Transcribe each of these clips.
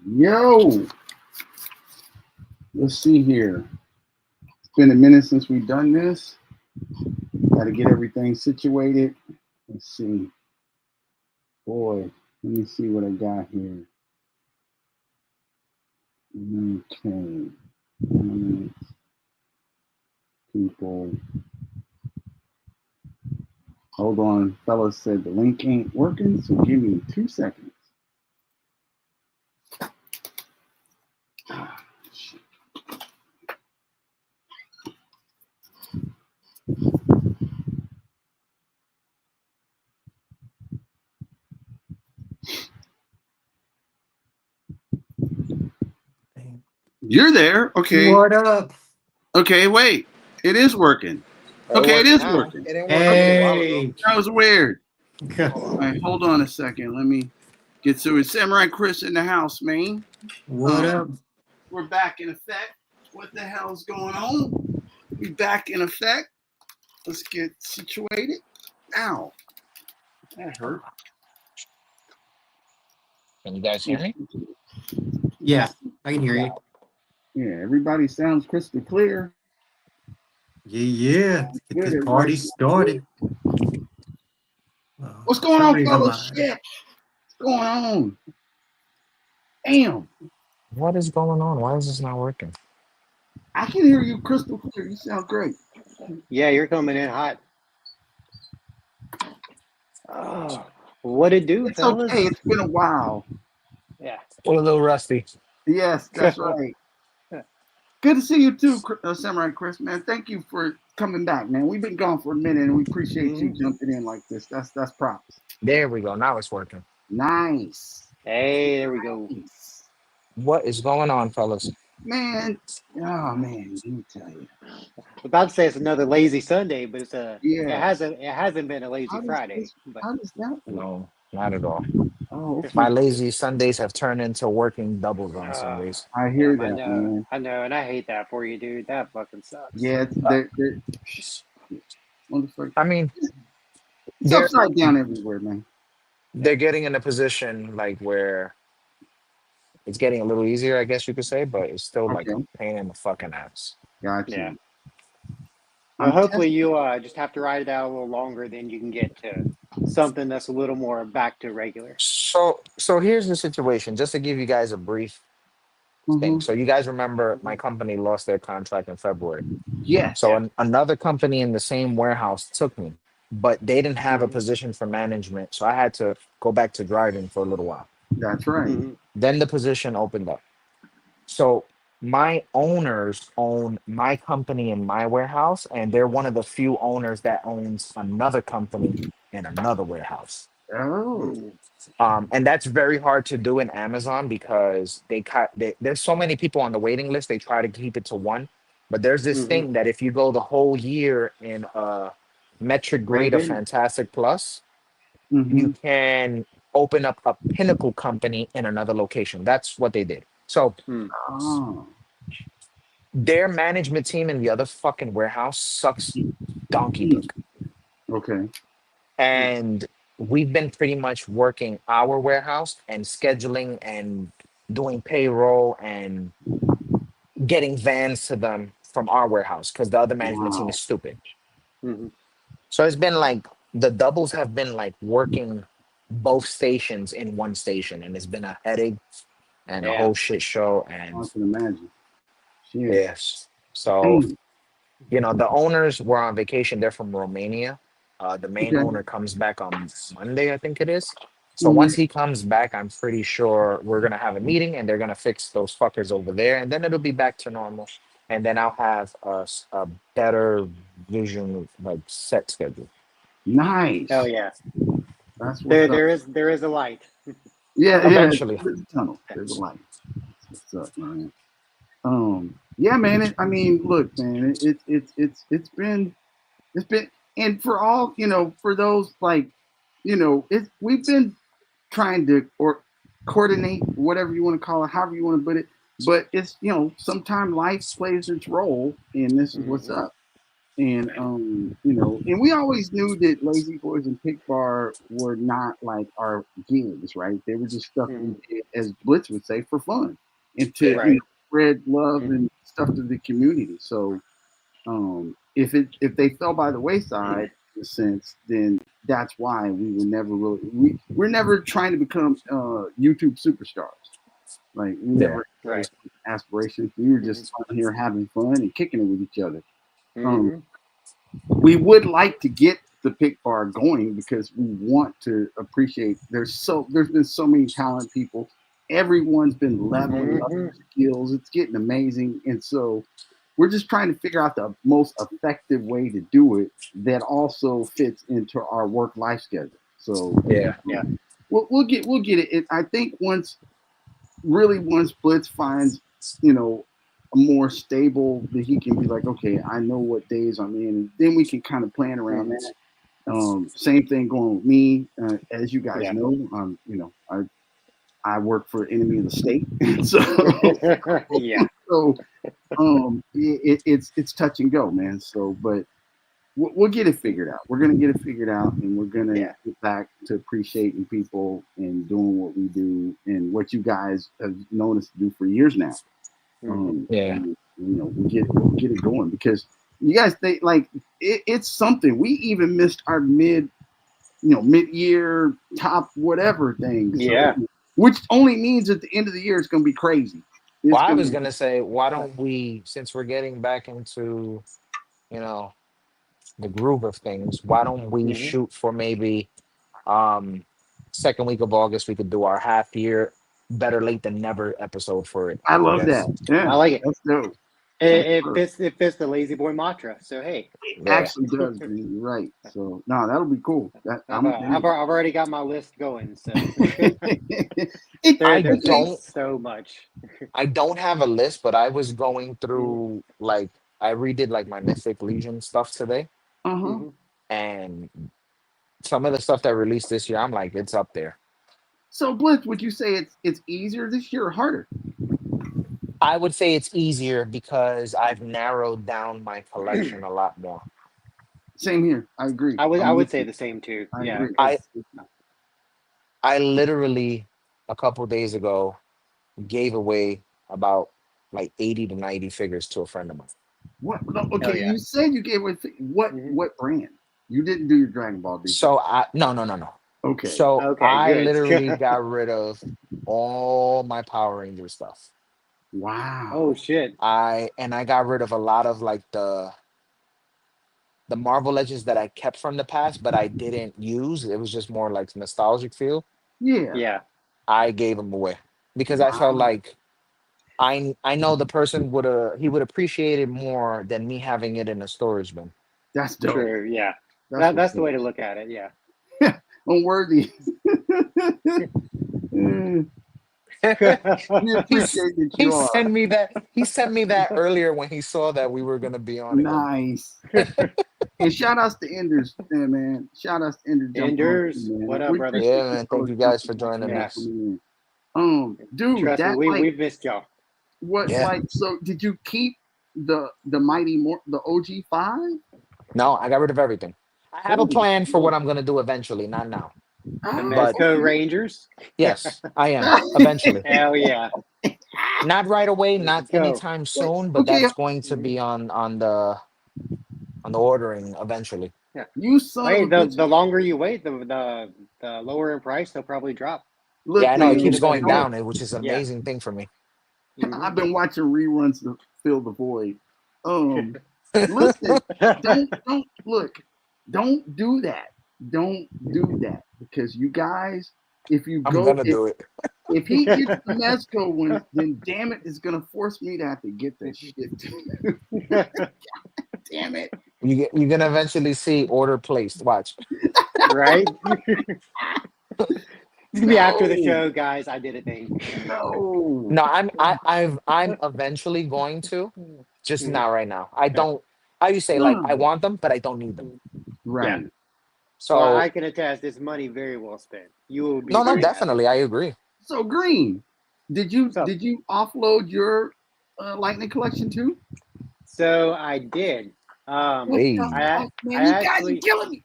Yo, let's see here. It's been a minute since we've done this. Got to get everything situated. Let's see. Boy, let me see what I got here. Okay. People. Hold on. Fellas said the link ain't working, so give me 2 seconds. Ah, shit. You're there. Okay. What up? Okay, wait. It is working. It Okay, it works is now. working. It didn't work a little while ago. Hey. That was weird. Hold All on. right, hold on a second. Let me get to it. Samurai Chris in the house, man. What up? We're back in effect. What the hell's going on? We back in effect. Let's get situated. Ow. That hurt. Can you guys hear me? Yeah, I can hear you. Yeah, everybody sounds crystal clear. Yeah. Let's get Good, this everybody. party started. What's going on, Somebody's fellas? alive. Shit. What's going on? Damn. What is going on? Why is this not working? I can hear you crystal clear. You sound great. Yeah, you're coming in hot. Oh, what it do, It's fellas? okay. It's been a while. Yeah. We're a little rusty. Yes, that's right. Good to see you too, Samurai Chris, man. Thank you for coming back, man. We've been gone for a minute, and we appreciate you jumping in like this. That's props. There we go. Now it's working. Nice, Hey, there we go. nice, What is going on, fellas? man. Oh man, let me tell you. About to say it's another lazy Sunday, but it's a Yeah. it hasn't been a lazy How does Friday. this? But How does that work? No, not at all. Oh, okay. My lazy Sundays have turned into working doubles on uh, Sundays. I hear I that, know, man. I know, and I hate that for you, dude. That fucking sucks. Yeah, Uh, they're motherfucker. I mean, It's they're upside down everywhere, man. they're getting in a position like where it's getting a little easier, I guess you could say, but it's still like a Okay, pain in the fucking ass. got Yeah. you. Well, I'm hopefully testing. you just have to ride it out a little longer, then you can get to something that's a little more back to regular. So here's the situation, just to give you guys a brief thing. Mm-hmm. So you guys remember my company lost their contract in February. Yes, So Yeah. another company in the same warehouse took me, but they didn't have a Mm-hmm. position for management. So I had to go back to driving for a little while. that's right. Mm-hmm. Then the position opened up. So my owners own my company and my warehouse, and they're one of the few owners that owns another company in another warehouse. Oh, Mm-hmm. And that's very hard to do in Amazon because there's so many people on the waiting list. They try to keep it to one, but there's this Mm-hmm. thing that if you go the whole year in a metric grade of rated. Fantastic Plus, you Mm-hmm. can open up a pinnacle company in another location. That's what they did. So Oh, their management team in the other fucking warehouse sucks donkey mm. dick. Okay. And we've been pretty much working our warehouse and scheduling and doing payroll and getting vans to them from our warehouse because the other management team Wow. is stupid. Mm-hmm. So it's been like the doubles have been like working both stations in one station, and it's been a headache and a Yeah. whole shit show. I And can imagine. Shit. yes, so Damn. the owners were on vacation. They're from Romania. The main Okay. owner comes back on Monday, I think it is. So Mm-hmm. once he comes back, I'm pretty sure we're gonna have a meeting and they're gonna fix those fuckers over there, and then it'll be back to normal. And then I'll have a better vision, like set schedule. Hell Nice. yeah. That's what's There up. there is there is a light. Yeah, yeah. Eventually, There's a tunnel. There's a light. That's what's up, man. Yeah, man. I mean, look, man. It's been, and for all for those like, it's we've been trying to or coordinate whatever you want to call it, however you want to put it. But it's sometimes life plays its role, and this is what's Mm-hmm. up. And and we always knew that Lazy Boys and Pick Bar were not like our gigs, right? They were just stuff we Mhm. did, as Blitz would say, for fun and to Right. spread love Mhm. and stuff to the community. So if they fell by the wayside in a sense, then that's why we're never trying to become YouTube superstars. Like we Yeah. never had Right. those aspirations. We were Mhm. just on here having fun and kicking it with each other. Um, Mhm. we would like to get the pick bar going because we want to appreciate. There's been so many talented people. Everyone's been leveling up Mhm. their skills. It's getting amazing, and so we're just trying to figure out the most effective way to do it that also fits into our work life schedule. So Yeah. Yeah. we'll get it. I think once Blitz finds, a more stable that he can be like, okay, I know what days I'm in, and then we can kind of plan around Mhm. that. Same thing going with me. As you guys Yeah. know, I work for Enemy of the State, and so Yeah. so it's touch and go, man. So, but we'll get it figured out. We're gonna get it figured out, and we're gonna Yeah. get back to appreciating people and doing what we do and what you guys have known us to do for years now. Mhm. Yeah. We'll get it going because you guys think like it's something. We even missed our mid-year top whatever thing. So, Yeah. which only means at the end of the year it's gonna be crazy. Well, It's I gonna was be gonna say, why don't we, since we're getting back into, you know, the groove of things, why don't we Mhm. shoot for maybe um second week of August we could do our half year better late than never episode for it, I I love that. guess. I Yeah, like it. that's dope. That's It dope. fits. It fits the lazy boy mantra. So hey, It Yeah. actually does, man. You're right. So no, that'll be cool. That I've I'm I've, I've already got my list going. So it, I there's okay. don't just so much. I don't have a list, but I was going Mhm. through like I redid like my Mythic Legion stuff today, Uh-huh. Mhm. and some of the stuff that released this year, I'm like, it's up there. So Blitz, would you say it's easier this year or harder? I would say it's easier because I've narrowed down my collection a lot more. Same here. I agree. I I'm would with say you. the same too. I Yeah, agree. I because I literally a couple days ago gave away about like 80 to 90 figures to a friend of mine. What? No, oh okay, yeah. you said you gave away what Mhm. what brand? You didn't do your Dragon Ball, did you? So I no no no no. Okay. So Okay, I good. literally got rid of all my Power Ranger stuff. Oh Wow. shit. I got rid of a lot of like the Marvel Legends that I kept from the past, but I didn't use. It was just more like nostalgic feel. Yeah. Yeah. I gave them away because I felt Wow. like I know the person would appreciate it more than me having it in a storage bin. That's dope. True. Yeah. That's what's That's the up. way to look at it. Yeah. Unworthy. We He's appreciate that he you are. sent me that he sent me that earlier when he saw that we were gonna be on again. Nice. And shout outs to Enders, man. Shout outs to Ender jumping on too, Enders, what man. up, We brother? appreciate Yeah, you man. Thank fellas you guys jumping for on joining and Yeah. us. coming dude, Trust me, that like we've missed y'all. what Yeah. like so did you keep the mighty the OG5? No, I got rid of everything. I have a Holy plan for what shit. I'm gonna do eventually, not now. The Oh, But Mezco Rangers. yes, I am eventually. Hell yeah. Not right away, Let's not go. anytime Wait, soon, but okay, that's going to Mhm. be on the ordering eventually. Yeah. you son of Hey, a bitch. the longer you wait, the lower in price they'll probably drop. Yeah, Look, I know So it you get man, keeps it better going deal. don't down, which is an Yeah. amazing thing for me. Hmm. I've been watching reruns to fill the void. Um, listen, don't look, don't do that. Don't do that because you guys, if you I'm go gonna do it. if he gets the Mezco one, then damn it, it's gonna force me to have to get that shit. Damn it. You're gonna eventually see order placed. Watch. Right? It's gonna be after the No, show, guys. I did a thing. no. No, I'm eventually going to, just Mhm. not right now. I don't. How you say like I No. want them, but I don't need them. Yeah. Right. Well, So I can attest it's money very well spent. You will be no, no, very happy. definitely, I agree. So Green, did you What's up? did you offload your Lightning collection too? So I did. Um, What the Hey, I fuck, man? I You guys are actually killing me.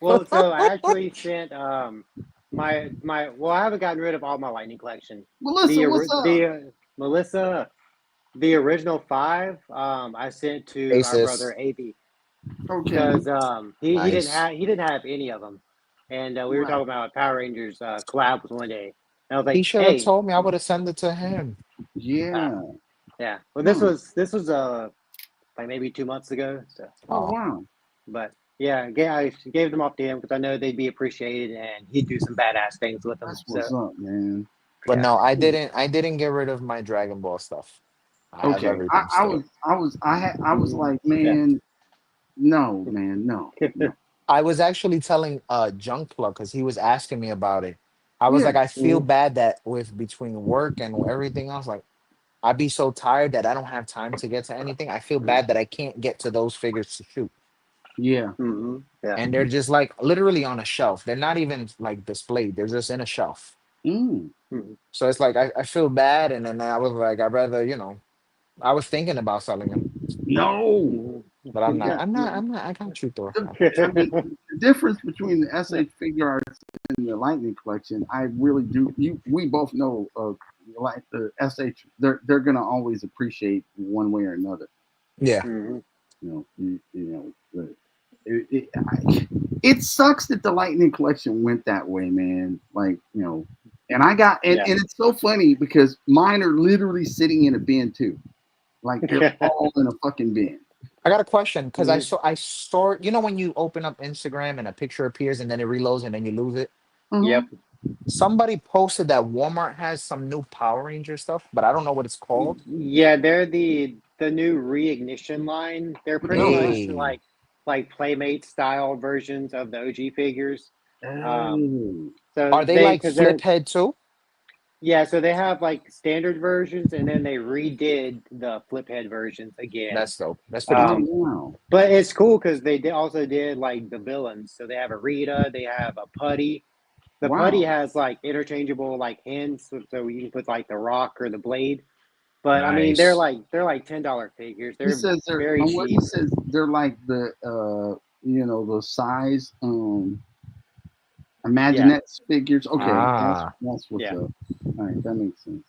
well, so I actually sent my well, I haven't gotten rid of all my lightning collection. Melissa, what's up? Melissa, the original five, I sent to our Aces. brother AB Okay, because Nice. he didn't have any of them, and we were right. talking about Power Rangers collabs one day, and I was He like, should have hey, told me. I would have sent it to him. uh, Yeah. yeah, well, Huh. this was like maybe 2 months ago, so Oh Oh, wow. but yeah, I gave them off to him because I know they'd be appreciated and he'd do some badass things with them. That's So what's up, man. but yeah. no, I didn't. I didn't get rid of my Dragon Ball stuff. I have Okay. everything still. I was like, Yeah. man, no, man, no, no. I was actually telling Junk Plug because he was asking me about it. I was Yeah. like, I feel Mhm. bad that with between work and everything else, like I'd be so tired that I don't have time to get to anything. I feel bad that I can't get to those figures to shoot. Yeah. Yeah. And they're just like literally on a shelf. They're not even like displayed. They're just in a shelf. Mm. Mhm. So it's like I feel bad, and then I was like, I'd rather, I was thinking about selling them, No. Mhm. but I'm not. Yeah. I'm not. No. I'm not. I got you, Thor. The, I got I mean, the difference between the Yeah. SH figure arts and the Lightning collection, I really do. We both know, like the SH, they're gonna always appreciate one way or another. you. Yeah. Mhm. It sucks that the Lightning collection went that way, man. Like, and I got Yeah. and it's so funny because mine are literally sitting in a bin too. Like they're all in a fucking bin. I got a question because Mhm. I saw when you open up Instagram and a picture appears and then it reloads and then you lose it. Uh-huh. Yep. Somebody posted that Walmart has some new Power Ranger stuff, but I don't know what it's called. Yeah, they're the new reignition line. They're What the pretty hell's that? much Hey, like Playmate style versions of the OG figures. Um, Oh, are so they like because flip they're head too? yeah, so they have like standard versions and then they redid the flip head versions again. That's dope. That's pretty oh dope. Um, wow. but it's cool because also did like the villains. So they have a Rita, they have a Putty. The Putty Wow. has like interchangeable like hands, so you can put like the rock or the blade. But I mean, Nice. they're like $10 figures. He They're says they're very on what he cheap. says they're like the the size Yeah, Imaginettes figures. Okay, Ah, that's what's yeah. up. All right, that makes sense.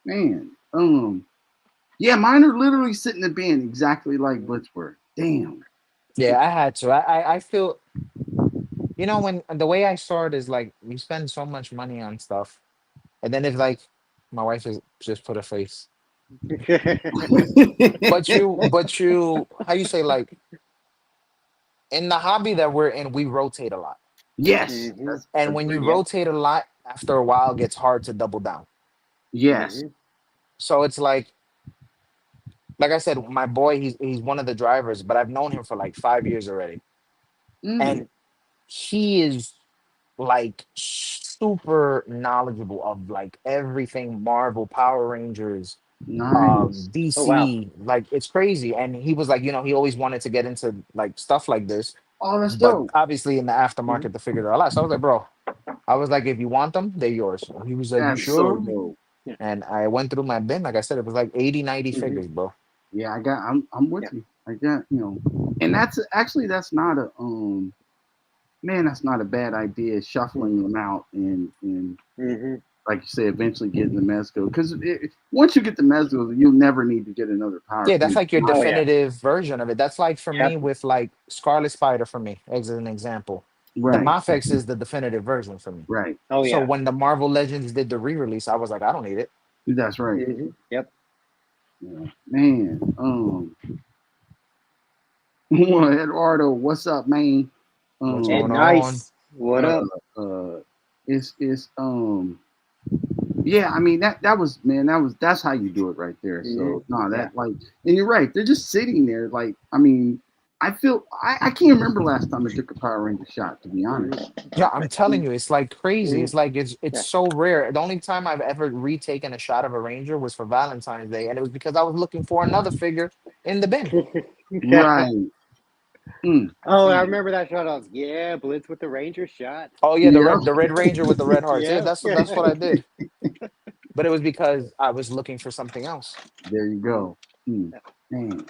Man, yeah, mine are literally sitting in the bin exactly like Blitzburg. Damn. yeah. I had to. I feel when the way I saw it is like you spend so much money on stuff, and then it's like my wife is just put a face. But you, how you say, like, in the hobby that we're in, we rotate a lot. Yes, hmm that's And when you agreed. Yep. rotate a lot, after a while, it gets hard to double down. Yes. hmm So it's like I said, my boy, he's one of the drivers, but I've known him for like 5 years already, Mm, and he is like super knowledgeable of like everything Marvel, Power Rangers, nice. Oh wow. DC. Like it's crazy. And he was like, he always wanted to get into like stuff like this, Oh, that's but dope. obviously in the hmm aftermarket to figure it all out. So I was like, bro, I was like, if you want them, they're yours. And he was like, you That's so sure? dope. Yeah. And I went through my bin. Like I said, it was like 80, 90 hmm figures, bro. Yeah, I'm with Yeah. you. I got, and that's actually that's not a man, that's not a bad idea shuffling them out and hmm like you say, eventually getting the Mezco. Because once you get the Mezco, you'll never need to get another power. Yeah, that's like your Oh yeah. definitive version of it. That's like for me Yep. with like Scarlet Spider for me, as an example. The Right, Mafex is the definitive version for me. right. Oh So yeah. when the Marvel Legends did the re-release, I was like, I don't need it. That's right. Yep. Yeah. Man, Eduardo, what's up, man? What's And going Um, on? nice. What uh, up? it's yeah, I mean that was man, that's how you do it right there. hmm So no, Yeah. that like, and you're right, they're just sitting there. Like, I mean, I can't remember last time I took a Power Ranger shot, to be hmm honest. Yeah, I'm telling you, it's like crazy. hmm It's like it's Yeah. so rare. The only time I've ever retaken a shot of a Ranger was for Valentine's Day, and it was because I was looking for another figure in the bin. Yeah. Right. Mm, Oh, I mm. remember that shot. I was yeah, Blitz with the Ranger shot. Oh yeah, the Yeah. Red Ranger with the red hearts. Yeah, Yeah. that's what I did. But it was because I was looking for something else. There you Mhm. go. Mm, man.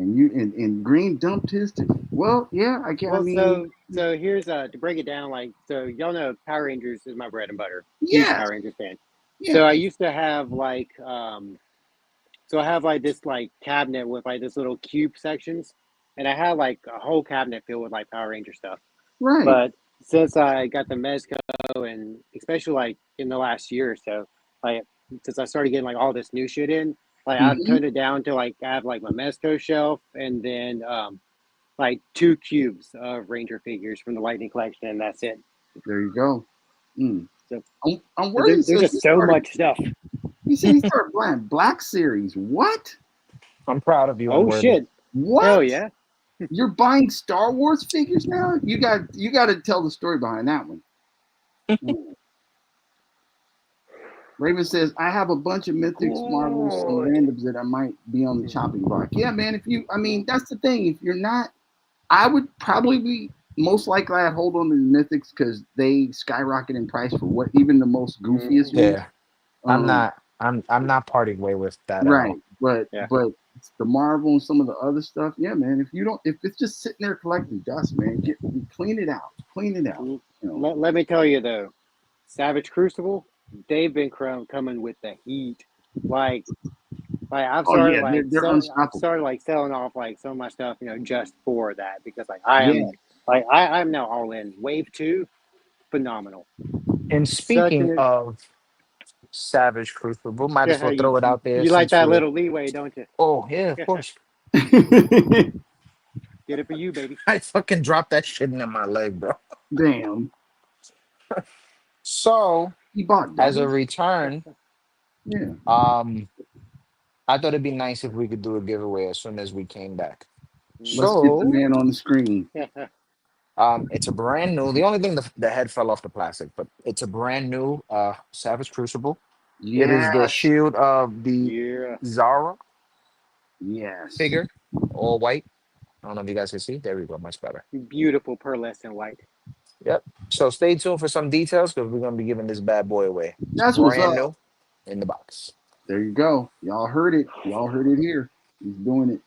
and Green dumped his. Well, yeah, I Well, mean, so here's to break it down. Like, so y'all know Power Rangers is my bread and butter. Huge yes, Power Rangers fan. So yeah, I used to have like so I have like this like cabinet with like this little cube sections, and I had like a whole cabinet filled with like Power Ranger stuff. right. But since I got the Mezco, and especially like in the last year or so, like since I started getting like all this new shit in, like I've Hmm. toned it down to like I have like my Mezco shelf, and then like 2 cubes of Ranger figures from the Lightning Collection, and that's it. There you go. Mm. So Where he there's says he just so started. much stuff. He said he started playing Black Series. What? I'm proud of you, Oh Unworthy. shit! What? Hell yeah! You're buying Star Wars figures now? You got to tell the story behind that one. Raven says, I have a bunch of Mythics, Marvels, and Good. randoms that I might be on the chopping block. Yeah, man. I mean, that's the thing. If you're not, I would probably be most likely I'd hold on to the Mythics because they skyrocket in price for what even the most goofiest ones. Yeah, I'm not parting way with that at Right. all. Yeah. But it's the Marvel and some of the other stuff, yeah, man. If it's just sitting there collecting dust, man, clean it out. Clean it out. You know. Let me tell you though, Savage Crucible, they've been coming with the heat. Like I've Oh started yeah, like they're unstoppable. selling off like some of my stuff, just for that because Yeah. I'm now all in. Wave 2, phenomenal. And Such speaking an of Savage Crucible, might as yeah, well throw it out there you like since that we're. little leeway, don't you? Oh yeah, of course. Get it for you, baby. I fucking dropped that shit in my leg, bro. Damn. So He bought as a doubles? return, Yeah. I thought it'd be nice if we could do a giveaway as soon as we came back. Let's get the So man on the screen. it's a brand new. The only thing the head fell off the plastic, but it's a brand new Savage Crucible. It is the Yes. shield of the Yeah. Zara Yes. figure, all white. I don't know if you guys can see. There we go, much better. Beautiful pearlescent white. Yep. So stay tuned for some details because we're gonna be giving this bad boy away. It's That's what's brand up. new in the box. There you go. Y'all heard it. Y'all heard it here. He's doing it.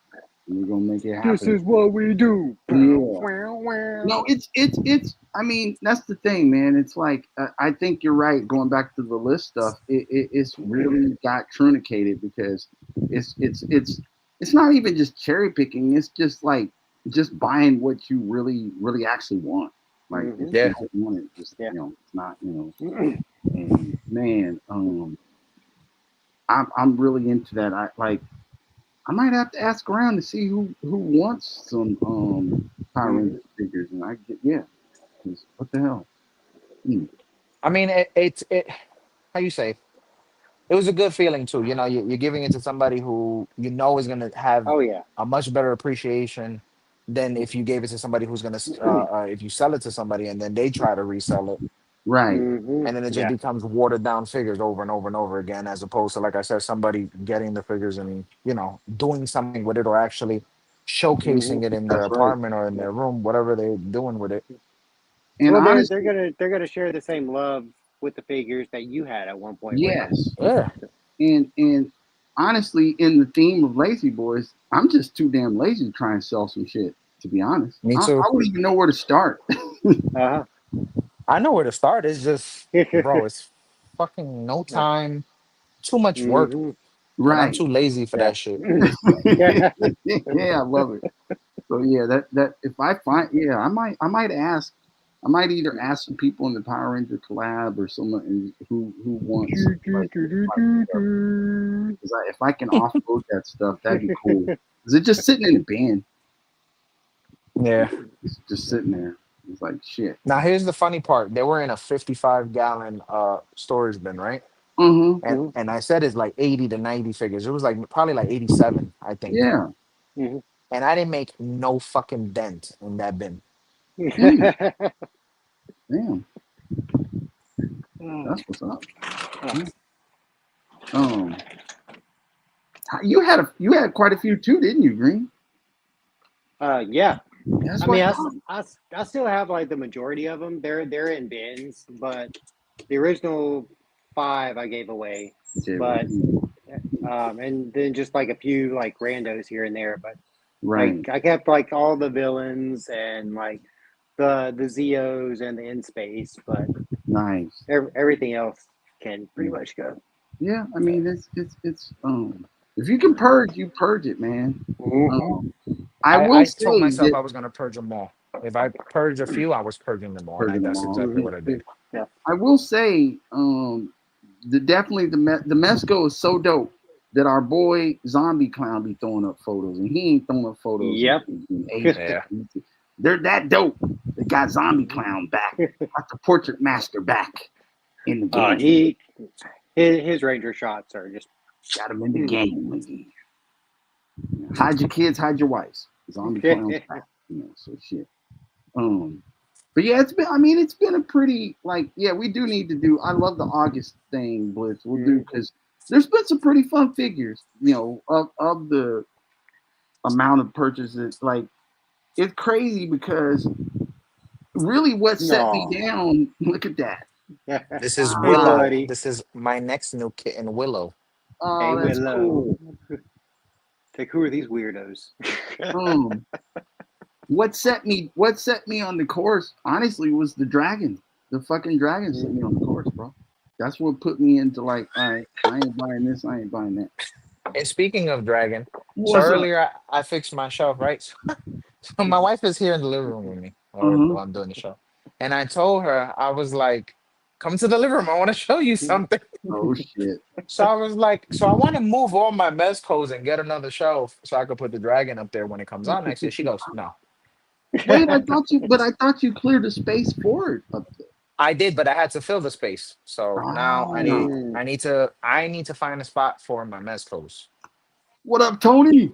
And we're gonna make it happen. This is what we do. Yeah. No, it's. I mean, that's the thing, man. It's like I think you're right. Going back to the list stuff, it's really got trunicated because it's not even just cherry picking. It's just like just buying what you really actually want. Like if Yeah. you don't want it, just Yeah. it's not And man, I'm really into that. I might have to ask around to see who wants some Power Rangers figures, and I get 'cause what the hell? I mean, it. How you say? It was a good feeling too. You know, you're giving it to somebody who you know is gonna have Oh yeah. a much better appreciation than if you gave it to somebody who's gonna if you sell it to somebody and then they try to resell it Right. and then it just Yeah. becomes watered down figures over and over and over again, as opposed to, like I said, somebody getting the figures and doing something with it or actually showcasing it in their That's right. apartment or in their room, whatever they're doing with it. And Well, honestly, they're gonna share the same love with the figures that you had at one point with them. yes. Yeah, And honestly, in the theme of lazy boys, I'm just too damn lazy to try and sell some shit. To be honest, me I too. wouldn't even know where to start. Uh I know where to start. It's just, huh. bro, it's fucking no time, too much work, and I'm Right. too lazy for Yeah. that shit. Yeah, I love it. So yeah, that if I find I might ask. I might either ask some people in the Power Ranger collab or someone who wants like because if I can offload that stuff, that'd be cool. Is it just sitting in a bin? Yeah. It's just sitting there. It's like shit. Now here's the funny part. They were in a 55-gallon storage bin, right? Mm-hmm. And I said it's like 80 to 90 figures. It was like probably like 87, I think. Yeah. And I didn't make no fucking dent in that bin. Damn. That's what's up. You had quite a few too, didn't you, Green? Yeah. That's I mean, what I still have like the majority of them. They're in bins, but the original 5 I gave away. But and then just like a few like randos here and there. But Right. Like I kept like all the villains and like the Zeos and the in space, but Nice. everything else can pretty much go. Yeah, I mean it's if you can purge, you purge it, man. Mm-hmm. Um, I I will told say myself that I was gonna purge them all. If I purge a few, I was purging them all, and purging them that's all. exactly Mm-hmm. what I did. Yeah. I will say definitely the Mesco is so dope that our boy Zombie Clown be throwing up photos, and he ain't throwing up photos Yep. in ages. Yeah. They're that dope. They got Zombie Clown back, got the Portrait Master back in the game. His Ranger shots are just Got him in the game again. Hide your kids, hide your wives. Zombie Clown's back. So shit. But yeah, it's been a pretty we do need to do. I love the August thing, Blitz. We'll do because there's been some pretty fun figures, of the amount of purchases. Like it's crazy because really what set me no. down. Look at that. This is Hey, Willow. buddy. This is my next new kitten, Willow. Hey, Oh, that's Willow. cool. Like, who are these weirdos? Um, what set me on the course, honestly, was the dragon. The fucking dragon set me on the course, bro. That's what put me into like, all right, I ain't buying this, I ain't buying that. And speaking of dragon, so What's up? earlier I fixed my shelf, right? So my wife is here in the living room with me Uh-huh. while I'm doing the show. And I told her, I was like, come to the living room. I want to show you something. Oh shit. So I was like, so I want to move all my mezcos and get another shelf so I could put the dragon up there when it comes on next year. She goes, no. Wait, I thought you cleared the space for it up there. I did, but I had to fill the space. So now I need Ah, I need to find a spot for my mezcos. what up, Tony?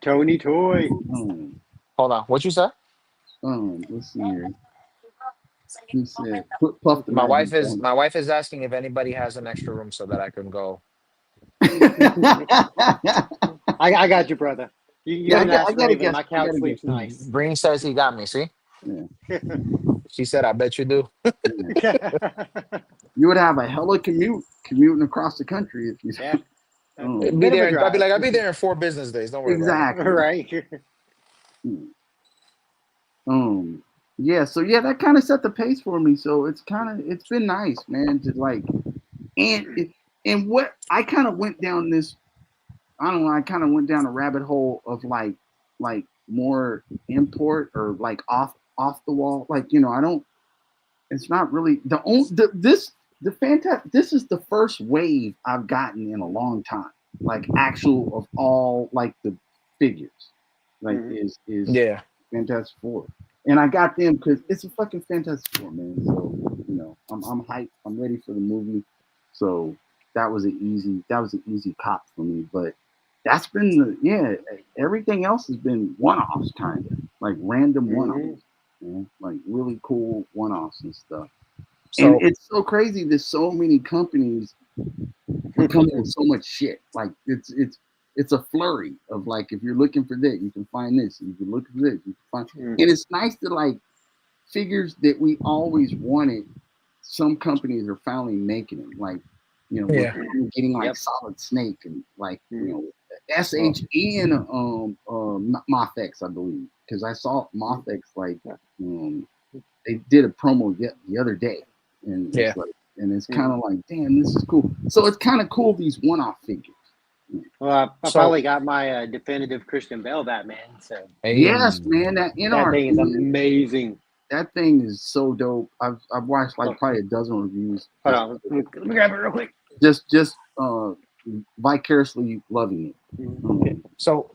Tony Toy. Hold on. What you said? Let's see here. He said, put Puff the My wife Magic is on. my wife is asking if anybody has an extra room so that I can go. I got you, brother. You Yeah, didn't ask I for gotta anything. guess. My couch sleeps nice. Breen says he got me. See? Yeah. She said, "I bet you do." You would have a hella commuting across the country if you. Yeah. Be Bit of a there. I'll be drive. like, I'll be there in 4 business days. Don't worry about it. Exactly. Right. Yeah, so yeah, that kind of set the pace for me. So it's been nice, man, to like and what I kind of went down this I don't know, I kind of went down a rabbit hole of like more import or like off the wall. Like, I don't it's not really the only this is the first wave I've gotten in a long time. Like actual of all like the figures. Like is Yeah. Fantastic Four. And I got them because it's a fucking Fantastic Four, man. So, I'm hyped. I'm ready for the movie. So that was an easy cop for me. But that's been everything else has been one-offs kind of. Like random one-offs. Like really cool one-offs and stuff. So And it's so crazy that so many companies are coming with so much shit. Like it's a flurry of like if you're looking for that, you can find this. And if you're looking for this, you can find. And it's nice to like figures that we always wanted. Some companies are finally making them. Like yeah. we're getting like Solid Snake and like SH and Mofex, I believe, because I saw Mofex like they did a promo the other day, and it's like. And it's kind of like, damn, this is cool. So it's kind of cool, these one-off figures. Well, I finally got my definitive Christian Bale Batman. So yes, man, that thing is amazing. That thing is so dope. I've watched like probably a dozen reviews. Hold on, let me grab it real quick. Just vicariously loving it. So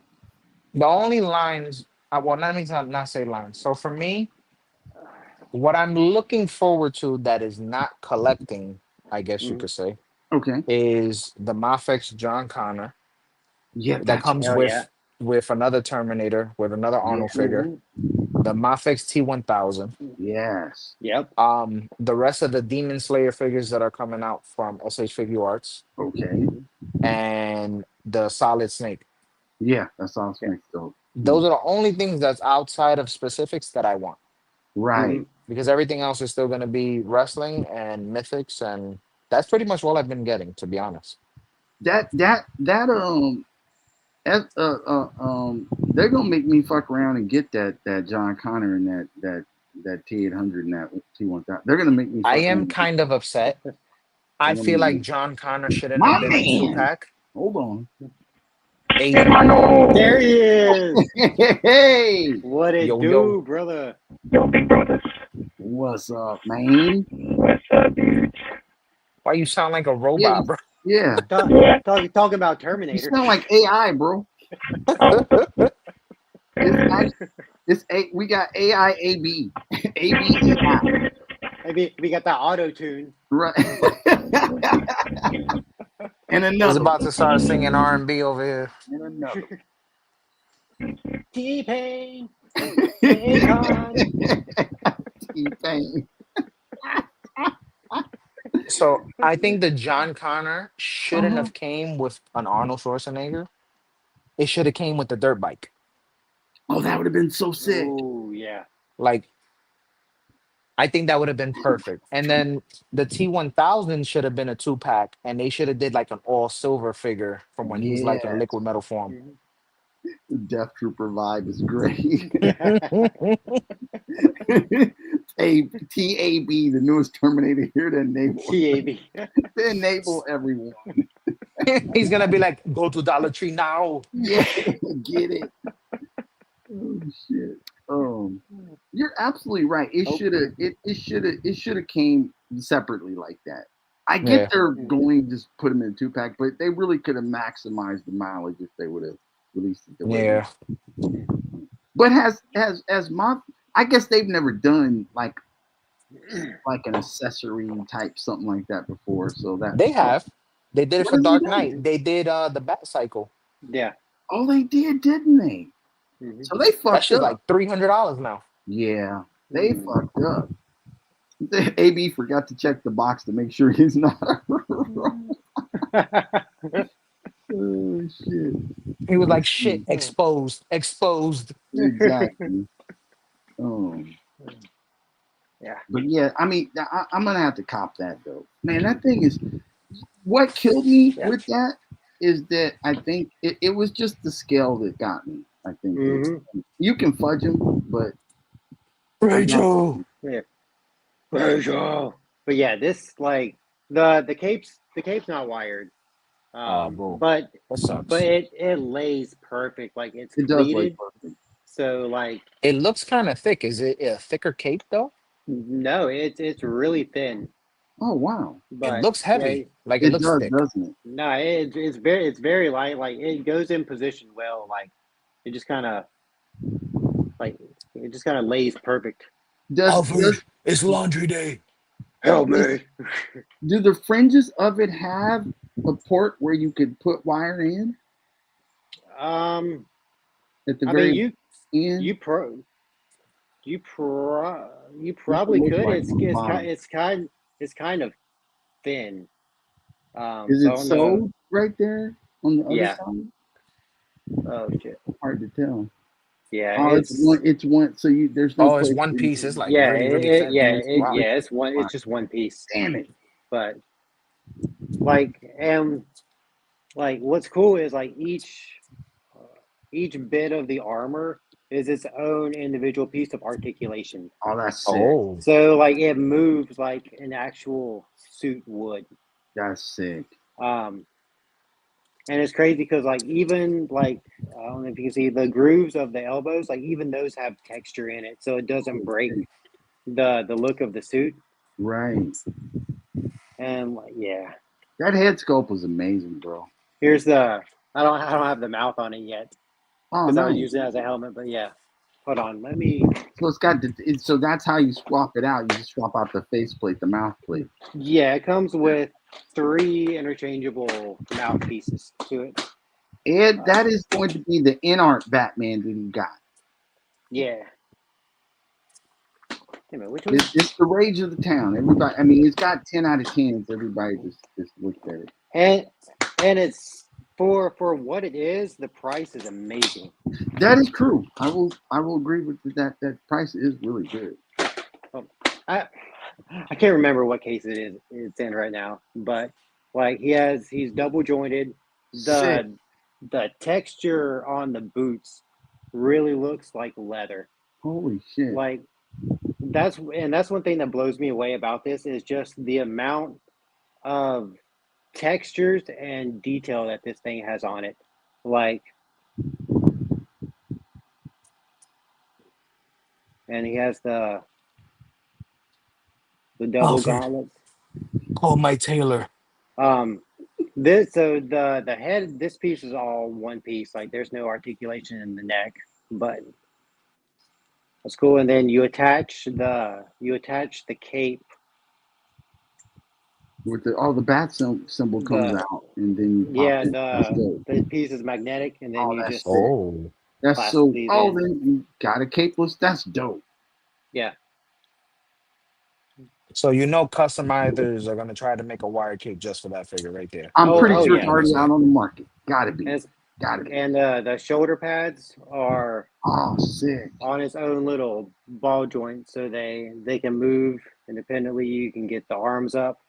the only lines, well, not say lines. So for me, what I'm looking forward to that is not collecting, I guess you could say, is the Mafex John Connor. Yeah, that comes with another Terminator, with another Arnold figure. The Mafex T1000. Yes. Yep. The rest of the Demon Slayer figures that are coming out from SH Figure Arts. Okay. And the Solid Snake. Yeah, that sounds Snake dope. Those are the only things that's outside of specifics that I want. Right. Because everything else is still going to be wrestling and mythics, and that's pretty much all I've been getting, to be honest. That They're gonna make me fuck around and get that John Connor and that T800 and that T1000. They're gonna make me I fuck am around. kind of upset. I They're gonna feel make like me, John Connor shouldn't have my been a two man. pack. Hold on. AB. There he is. Hey, What it Yo, do, yo. brother? Yo, big brothers. what's up, man? What's up, dudes? Why you sound like a Yeah, robot, bro? yeah. Yeah. Talking about You Terminator. sound like AI, bro. Oh, We got AI AB. AB AI. Maybe we got that auto tune. Right. And He's another about one. to start singing R&B over here. And another T-Pain, one. Akon. T-Pain. So I think the John Connor shouldn't Uh-huh. have came with an Arnold Schwarzenegger. It should have came with the dirt bike. Oh, that would have been so sick. Oh yeah. Like I think that would have been perfect. And then the T1000 should have been a two pack, and they should have did like an all silver figure from when he's like in Yeah. liquid metal form. Mhm. The Death Trooper vibe is great. TAB, the newest Terminator here to enable TAB. to enable everyone. He's gonna be like, go to Dollar Tree now. Yeah, get it. Oh shit. You're absolutely right. It Oh. should have came separately like that. I get Yeah. they're Mhm. going to just put them in a 2-pack, but they really could have maximized the mileage if they would have released it the way. Yeah. But has my I guess they've never done like an accessory type something like that before. So that They have. They did it what for have they Dark done? Knight. They did the Bat Cycle. Yeah. Oh, they did, didn't they? Mhm. So they That fucked shit's up. like $300 now. Yeah, they Mhm. fucked up. AB forgot to check the box to make sure he's not. Oh shit! He was like, shit, exposed, exposed. Exactly. Oh, Yeah. but yeah, I mean, I'm gonna have to cop that though. Man, that thing is. What killed me Yeah. with that is that I think it was just the scale that got me. I think Mhm. you can fudge them, but Rachel. Yeah. Virgil. But yeah, this like the cape's not wired. Bro, But that sucks. it lays perfect. Like it's it does like pleated. perfect. So like It looks kind of thick. Is it a thicker cape though? no, it's really thin. Oh wow, It But looks yeah, heavy. Like it it looks does, thick. doesn't it? no, it's very light. Like it goes in position well. Like it just kind of like it just kind of lays perfect. Does it's laundry day. Help me. do the fringes of it have a port where you could put wire in Um, at the I mean very end? you pro you pro you What's it probably look could. like on the bottom? It's kind of thin. Is So I it don't know. sewed right there on the other Yeah. side? Oh shit. Hard to tell. Yeah, Oh, it's one. So there's no Oh, it's place one for you piece. to. It's like yeah, really, really thin. Wow. it's one. It's just one piece. Damn it! But like and like what's cool is like each bit of the armor is its own individual piece of articulation. Oh, that's sick. Oh, So like it moves like an actual suit would. That's sick. Um, and it's crazy because like even like I don't know if you can see the grooves of the elbows, like even those have texture in it, so it doesn't break the look of the suit. Right. And like, yeah, That head sculpt was amazing, bro. here's the I don't have the mouth on it yet Oh, because I was nice. using it as a helmet. But yeah, hold on, let me. So it's got so that's how you swap it out. You just swap out the faceplate, the mouth plate. Yeah, it comes with 3 interchangeable mouthpieces to it. Ed, that is going to be the in-art Batman that he got. Yeah. Wait a minute, which one? It's the rage of the town. Everybody, I mean, it's got 10 out of 10s. Everybody just looked at it. And it's for what it is. The price is amazing. That is true. I will agree with that. That price is really good. I can't remember what case it is it's in right now, but like he's double jointed. Sick. the texture on the boots really looks like leather. Holy shit. Like that's one thing that blows me away about this is just the amount of textures and detail that this thing has on it. Like, and he has the double Alfred. gauntlets. Call my tailor. This so the head. This piece is all one piece. Like, there's no articulation in the neck, but that's cool. And then you attach the cape. With the bat symbol comes The out, and then you pop yeah it. That's dope. the piece is magnetic, and then Oh, you that's just sick. Oh. That's clasp so. these Oh, in. then you got a capeless. That's dope. Yeah. So customizers are gonna try to make a wire cape just for that figure right there. I'm pretty sure it's Yeah. already out on the market. Gotta be. And, Gotta be. and the shoulder pads are Oh, sick. on its own little ball joint, so they can move independently. You can get the arms up.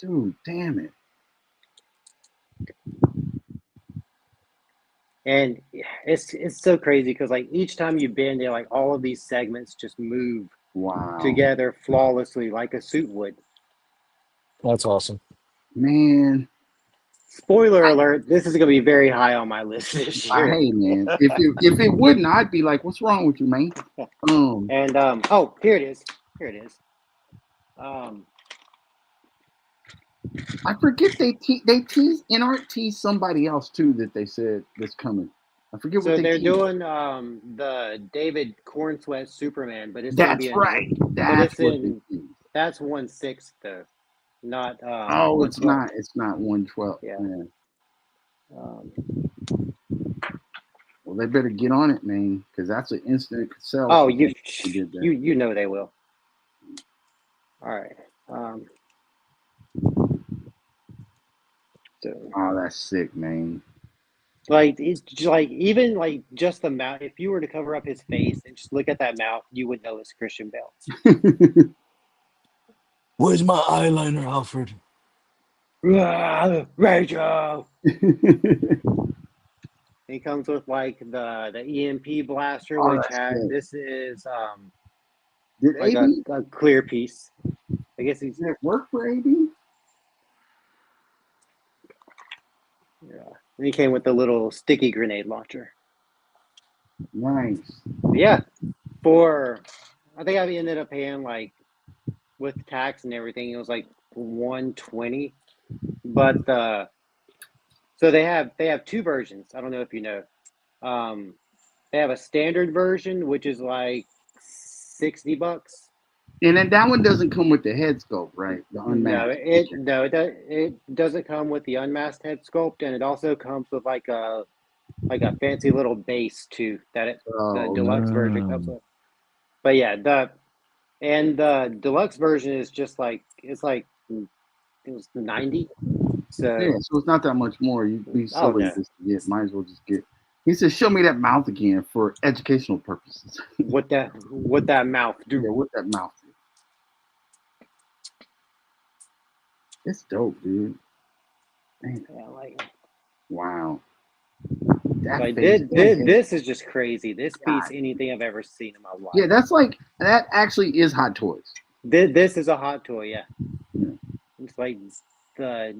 Dude, damn it. And it's so crazy because like each time you bend it, like all of these segments just move Wow. together flawlessly like a suit would. That's awesome. Man. Spoiler alert, this is gonna be very high on my list this year. Hey man. If it wouldn't, I'd be like, what's wrong with you, man? And oh, here it is. I forget they teased InArt teased somebody else too that they said that's coming. I forget So what they're teased. doing the David Cornsweat Superman, but it's That's gonna be right. That's That's what in they teased. that's 1/6 though, not Oh, it's 1/12. not. It's not 1/12. Yeah. Well, they better get on it, man, because that's an instant sell. Oh, Who did that. you know they will. All right. So, Oh, that's sick, man. like it's just like even like just the mouth. If you were to cover up his face and just look at that mouth, you would know it's Christian Bale. Where's my eyeliner, Alfred? Rachel. He comes with like the EMP blaster, Oh, which that's has good. this is Did like AB a clear piece. I guess he's did it work for AB? yeah. And he came with the little sticky grenade launcher. Nice. Yeah, I think I ended up paying like with tax and everything, it was like 120. But so they have two versions. I don't know if you know. They have a standard version, which is like $60. And then that one doesn't come with the head sculpt, right? The unmasked. It doesn't come with the unmasked head sculpt, and it also comes with like a fancy little base too the deluxe version comes with. But yeah, the deluxe version is just like it was 90. So Yeah, so it's not that much more. You'd be silly just to get. Might as well just get. He said, "Show me that mouth again for educational purposes." what that mouth do? Yeah, what that mouth do? It's dope, dude. Man. Yeah, like Wow. like this is just crazy. This beats anything I've ever seen in my life. Yeah, that actually is Hot Toys. This is a hot toy, yeah. It's like the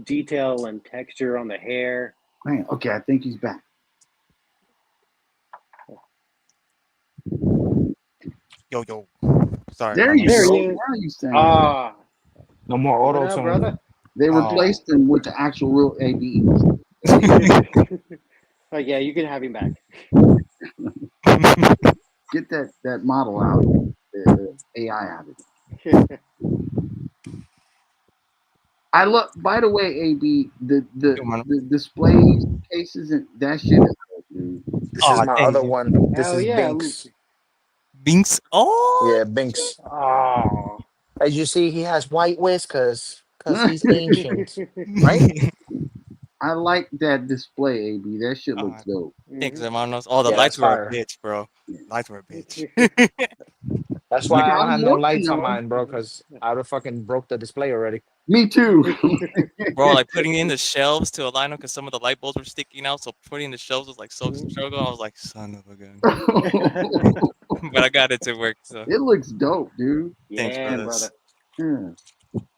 detail and texture on the hair. Man, okay, I think he's back. Yo. Sorry. There you There go. he is. Now you saying No more What auto up, tune. brother? they replaced him with the actual real ABs. Oh yeah, you can have him back. Get that model out, the AI out of it. I love. By the way, AB, the display cases and that shit is dope, dude. This is my other one. This Hell is yeah. Binks. Binks. Oh. Yeah, Binks. Oh. As you see, he has white whiskers because he's ancient, right? I like that display, AB. That shit looks dope. Thanks, hermanos. All the Yeah, lights that's were fire. a bitch, bro. Lights were a bitch. That's You why I got don't 'em have no working lights on though. mine, bro, because I would have fucking broke the display already. Me too. Bro, like putting in the shelves to align them because some of the light bulbs were sticking out. So putting the shelves was like so struggle. I was like, son of a gun. But I got it to work. So It looks dope, dude. thanks, Yeah, brothers. brother.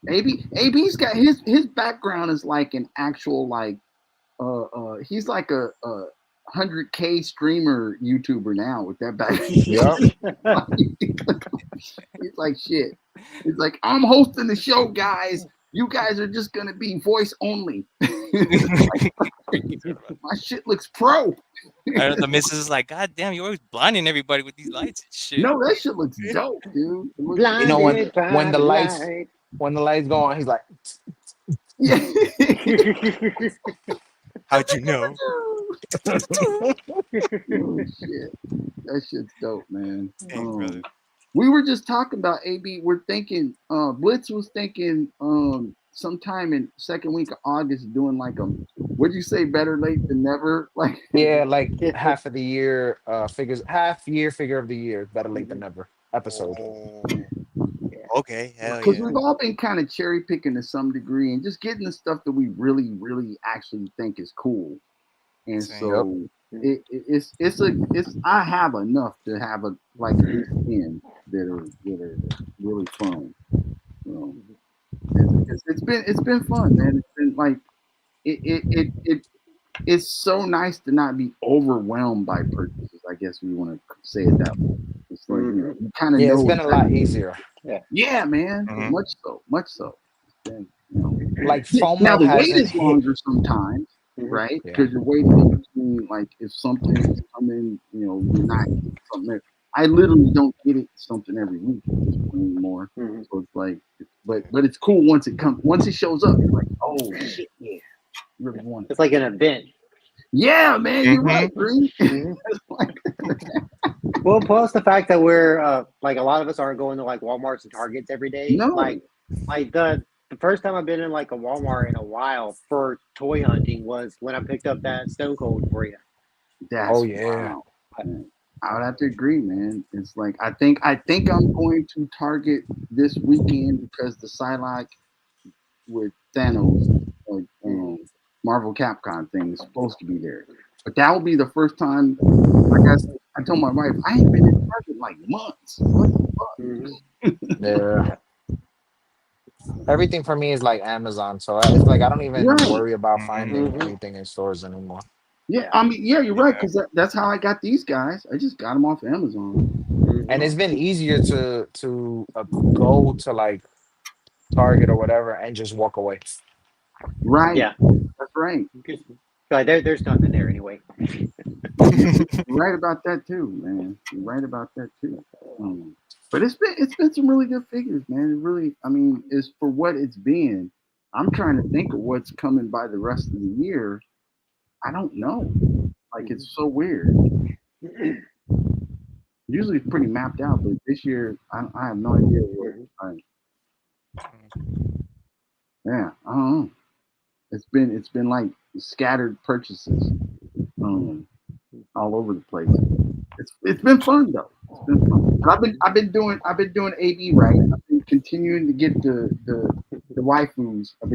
Yeah. AB's got his background is like an actual like he's like a 100K streamer YouTuber now with that background. Yep. He's like shit. He's like, I'm hosting the show, guys. You guys are just gonna be voice only. My shit looks pro. I know the missus is like, God damn, you're always blinding everybody with these lights and shit. No, that shit looks dope, dude. It looks You know Blinded by when the the lights light. when the lights go on, he's like, yeah. How'd you know? Oh shit. That shit's dope, man. Thanks, brother. We were just talking about AB. We're thinking Blitz was thinking sometime in second week of August doing like a what'd you say, better late than never? Like yeah, like half of the year figures, half year figure of the year, better late than never episode. Oh, okay, hell because yeah. we've all been kind of cherry picking to some degree and just getting the stuff that we really, really actually think is cool. And Same. so it's I have enough to have a like at least 10 that are really fun. So it's been fun, man. It's been like it's so nice to not be overwhelmed by purchases. I guess we want to say it that way. It's like you kind of Yeah, know. it's been a lot easier. Yeah, man. Mhm. Much so. It's been, Like now FOMO the wait hasn't is hit. longer sometimes, right? Yeah. Because you're waiting in between, like if something is coming, you're not getting something. I literally don't get it something every week at this point anymore. So it's like, but it's cool once it comes. Once it shows up, you're like, oh shit, yeah, really want it. It's like an event. Yeah, man, you're right, Green. Well, plus the fact that we're like a lot of us aren't going to like Walmarts and Targets every day. No. Like the first time I've been in like a Walmart in a while for toy hunting was when I picked up that Stone Cold for you. That's Oh yeah. wow. I would have to agree, man. It's like I think I'm going to Target this weekend because the Psylocke with Thanos, like Marvel Capcom thing is supposed to be there. But that will be the first time. Like I told my wife, I ain't been in Target in like months. What the fuck? Yeah. Everything for me is like Amazon, so it's like I don't even Right. worry about finding anything in stores anymore. Yeah, I mean, yeah, you're right, because that's how I got these guys. I just got them off Amazon. And it's been easier to go to like Target or whatever and just walk away. Right. Yeah. That's right. Like there's nothing there anyway. You're right about that too, man. You're right about that too. But it's been some really good figures, man. It really, I mean, it's for what it's been. I'm trying to think of what's coming by the rest of the year. I don't know. Like it's so weird. Usually it's pretty mapped out, but this year I have no idea what. Yeah, I don't know. It's been like scattered purchases, all over the place. It's been fun though. It's been fun. I've been doing AB right. I've been continuing to get the waifus. I've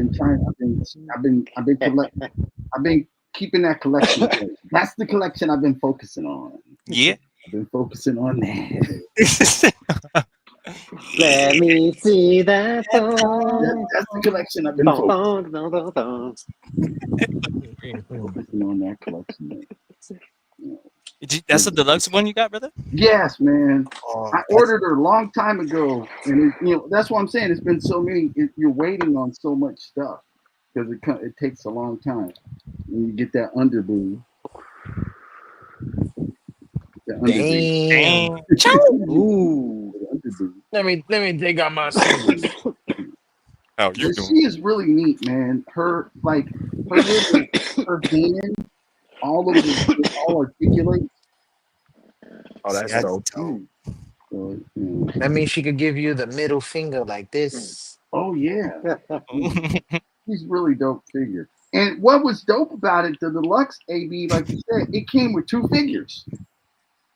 been keeping that collection. That's the collection I've been focusing on. Yeah. I've been focusing on that. Let me see that phone. That's the collection I've been focusing on. That collection. That's the deluxe one you got, brother? Yes, man. Oh, I ordered her a long time ago, and that's what I'm saying. It's been so many. You're waiting on so much stuff because it takes a long time. When you get that underboob. Damn. Ooh. Let me take out my singles. How you She doing? is really neat, man. Her hand, all articulate. Oh, that's dope. So, That means she could give you the middle finger like this. oh yeah, she's really dope figure. And what was dope about it, the deluxe AB, like you said, it came with 2 figures.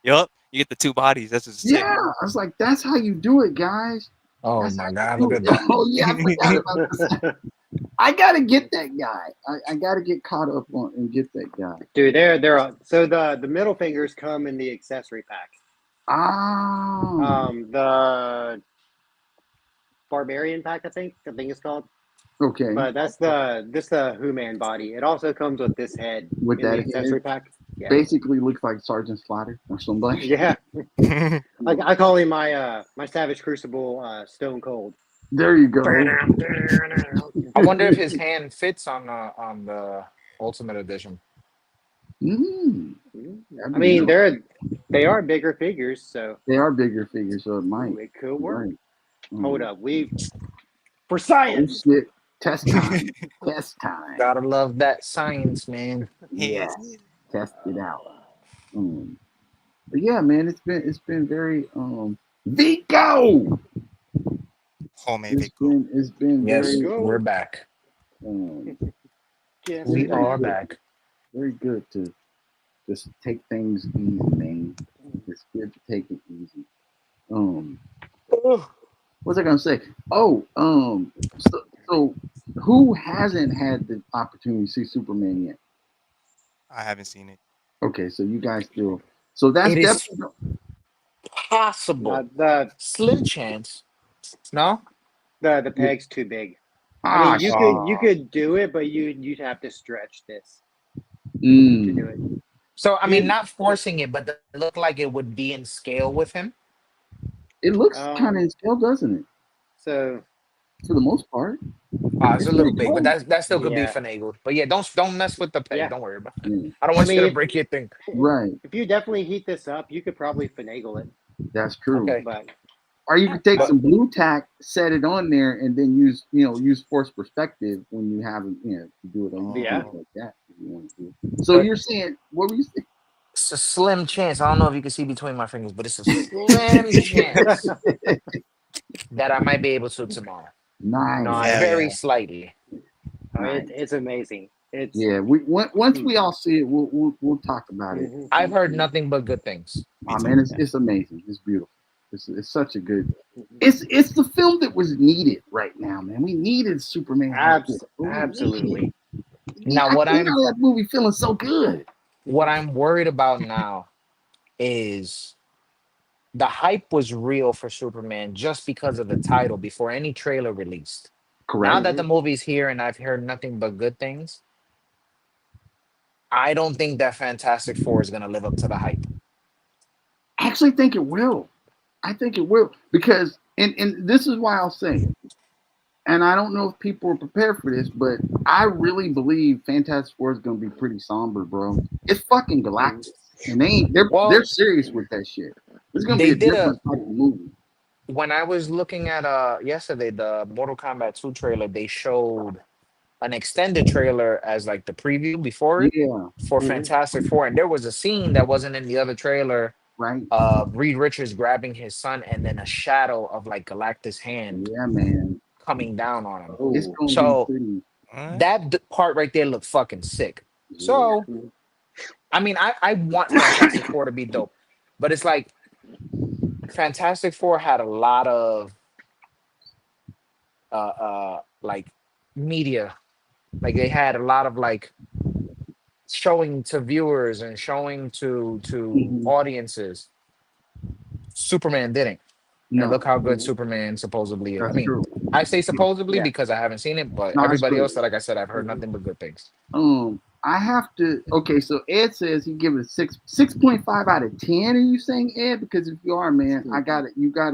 Yup. You get the two bodies. That's just Yeah, I was like, that's how you do it, guys. Oh That's my how God, you look do at it. that. Oh yeah, I forgot about this. I gotta get that guy. I gotta get caught up on and get that guy. Dude, so the middle fingers come in the accessory pack. Ah, The Barbarian pack, I think it's called. okay. But this the Who Man body. It also comes with this head With in the that accessory head, pack. Yeah, basically looks like Sergeant Slaughter or somebody. yeah. I call him my my Savage Crucible Stone Cold. There you go. I wonder if his hand fits on the Ultimate Edition. Mm, I mean, they are bigger figures, so they are bigger figures, so it might. it could work. Right. Hold up, for Oh science. shit! Test time. Test time. Gotta love that science, man. Yeah. Test it out. But yeah, man, it's been very Vico. It's been Yes, very Go. we're back. Yes, We very are good. back. Very good to just take things easy, man. It's good to take it easy. What's I gonna say? Oh, so who hasn't had the opportunity to see Superman yet? I haven't seen it. Okay, so you guys still. So that's It is definitely possible. the Slim chance. No? the peg's too big. I mean, you could do it, but you'd have to stretch this to do it. So I mean, not forcing it, but it looked like it would be in scale with him. It looks kind of in scale, doesn't it? So for the most part, it's a little big, but that still could be Yeah. finagled. But yeah, don't mess with the peg. Yeah. Don't worry about it. Yeah. I don't want I you mean, to break your thing. Right. If you definitely heat this up, you could probably finagle it. That's true. Okay. But Or you could take But- some blue tack, set it on there, and then use force perspective when you have do it on Yeah. like that if you want to. So But- you're saying what were you saying? It's a slim chance. I don't know if you can see between my fingers, but it's a slim chance that I might be able to tomorrow. Nice. Hell Very yeah. slightly. it's amazing. It's Yeah. Once we all see it, we'll talk about it. Mhm. I've heard nothing but good things. Oh man, it's amazing. It's beautiful. It's such a good. It's the film that was needed right now, man. We needed Superman. Absolutely. Now, what I came I'm- out of that movie feeling so good. What I'm worried about now is the hype was real for Superman just because of the title before any trailer released. Correct. Now that the movie's here and I've heard nothing but good things, I don't think that Fantastic Four is going to live up to the hype. I actually think it will. I think it will because, and this is why I'll say it. And I don't know if people are prepared for this, but I really believe Fantastic Four is going to be pretty somber, bro. It's fucking Galactus, and they're serious with that shit. It's going to be a different type of movie. When I was looking at yesterday the Mortal Kombat 2 trailer, they showed an extended trailer as like the preview before it for Fantastic Four, and there was a scene that wasn't in the other trailer. Right. Reed Richards grabbing his son, and then a shadow of like Galactus' hand. Yeah, man. Coming down on him. It's gonna So be pretty. that part right there looked fucking sick. So, I mean, I want Fantastic Four to be dope, but it's like Fantastic Four had a lot of like media, like they had a lot of like showing to viewers and showing to audiences. Superman didn't. No. And look how good Superman supposedly is. That's I mean, true. I say supposedly because I haven't seen it, but No, everybody true. else, like I said, I've heard nothing but good things. I have to. Okay, so Ed says he give it a 6.5 out of 10. Are you saying, Ed? Because if you are, man, I got it. You got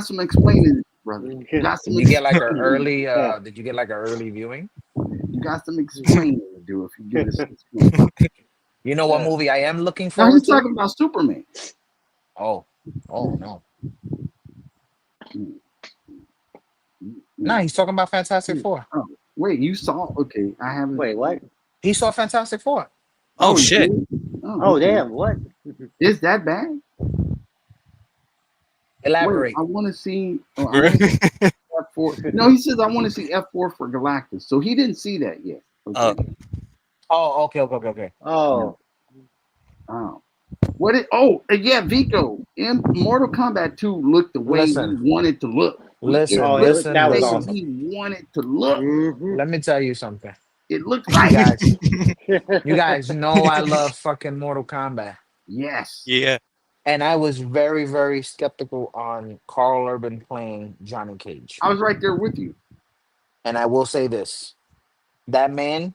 some explaining, brother. You got some. Did you get like an early? Did you get like an early viewing? You got some explaining to do if you give it a 6.5. You know what movie I am looking Now forward he's to? talking about Superman. Oh no. No, he's talking about Fantastic Four. Oh, wait, you saw? Okay, I haven't. Wait, what? He saw Fantastic Four. Oh shit! Oh damn! What? Is that bad? Elaborate. Wait, I want to see. F4. No, he says I want to see F4 for Galactus. So he didn't see that yet. Okay. Oh, okay. Oh, Oh. What it? Oh, yeah, Vico. In Mortal Kombat 2 looked the way Listen. he wanted to look. Listen, Oh, listen, that was The way listen. awesome. he wanted to look. Mhm. Let me tell you something. It looked You right. guys, you guys know I love fucking Mortal Kombat. Yes. Yeah. And I was very, very skeptical on Carl Urban playing Johnny Cage. I was right there with you. And I will say this. That man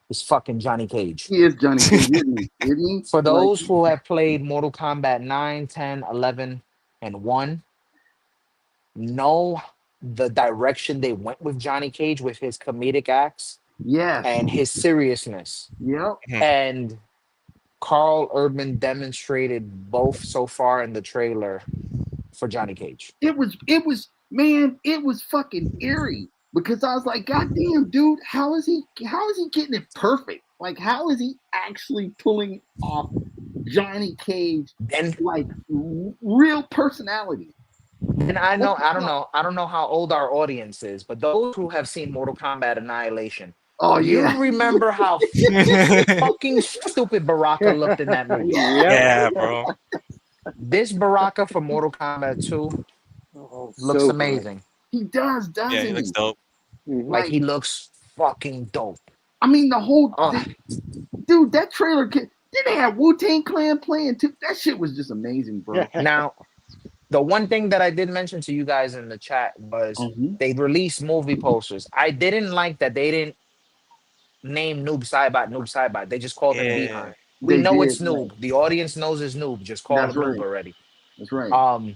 is fucking Johnny Cage. He is Johnny Cage, isn't he? Isn't he? For Like, those who have played Mortal Kombat 9, 10, 11, and 1, know the direction they went with Johnny Cage with his comedic acts yes. and his seriousness. Yep. And Carl Urban demonstrated both so far in the trailer for Johnny Cage. It was fucking eerie because I was like, God damn, dude, how is he getting it perfect? Like, how is he actually pulling off Johnny Cage And like real personality? and I don't know how old our audience is, but those who have seen Mortal Kombat Annihilation, Oh you yeah. remember how fucking stupid Baraka looked in that movie. Yeah. Yeah, bro. This Baraka for Mortal Kombat 2 Oh, looks so amazing. He does, doesn't Yeah, he looks dope. good. Like he looks fucking dope. I mean, the whole Oh, dude, that trailer. Then they had Wu-Tang Clan playing too. That shit was just amazing, bro. now, the one thing that I did mention to you guys in the chat was Mhm. they released movie posters. I didn't like that they didn't name Noob Saibot. They just called him Yeah. Bihan. We They know did, it's Noob. The audience knows it's Noob. Just call That's him Noob right. already. That's right.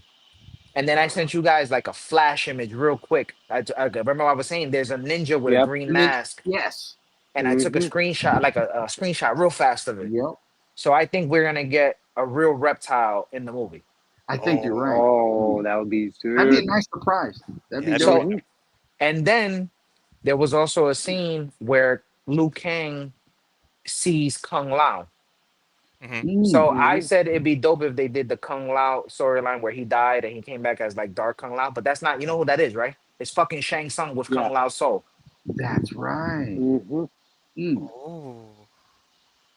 And then I sent you guys like a flash image real quick. I remember I was saying there's a ninja with a Yep. green mask, Yes. and I took a screenshot, like a screenshot real fast of it. Yep. So I think we're gonna get a real reptile in the movie. I think you're right. Oh, that would be That'd be a sick. nice surprise. That'd be Yeah, dope. So, and then there was also a scene where Liu Kang sees Kung Lao. So I said it'd be dope if they did the Kung Lao storyline where he died and he came back as like Dark Kung Lao, but that's not, you know who that is, right? It's fucking Shang Tsung with Yeah. Kung Lao's soul. That's right. Mm-hmm. Mm. Oh,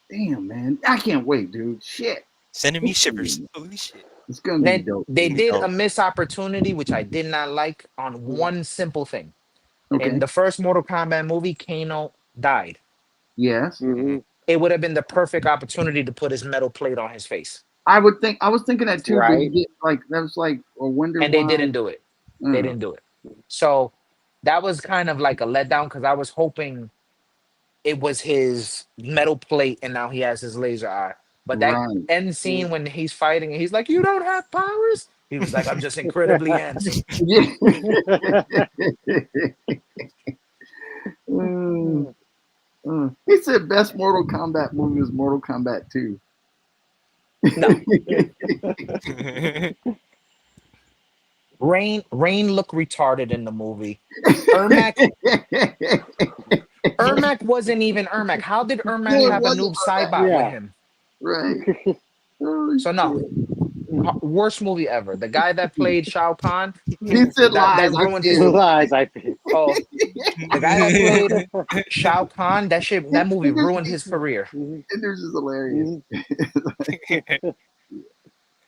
Damn, man. I can't wait, dude. Shit. sending me shivers. Holy shit. It's gonna be Then dope. they dude. did dope. a missed opportunity, which I did not like, on one simple thing. Okay. In the first Mortal Kombat movie, Kano died. Yes. Mm-hmm. It would have been the perfect opportunity to put his metal plate on his face. I was thinking that too, but Right. you get, like that was like a wonder And why. they didn't do it. They didn't do it. So that was kind of like a letdown because I was hoping it was his metal plate and now he has his laser eye. But that Right. end scene when he's fighting and he's like, "You don't have powers." He was like, "I'm just incredibly handsome." Yeah. Mm. He said best Mortal Kombat movie is Mortal Kombat 2. Rain looked retarded in the movie. Ermac wasn't even Ermac. How did Ermac Yeah, it have a wasn't noob Saibot Yeah. with him? Right. Holy So no. shit. Worst movie ever. The guy that played Shao Kahn, He said that lies. I ruined his. feel. Lies, I think. Oh, the guy that played Shao Kahn, that movie ruined his career. This is hilarious.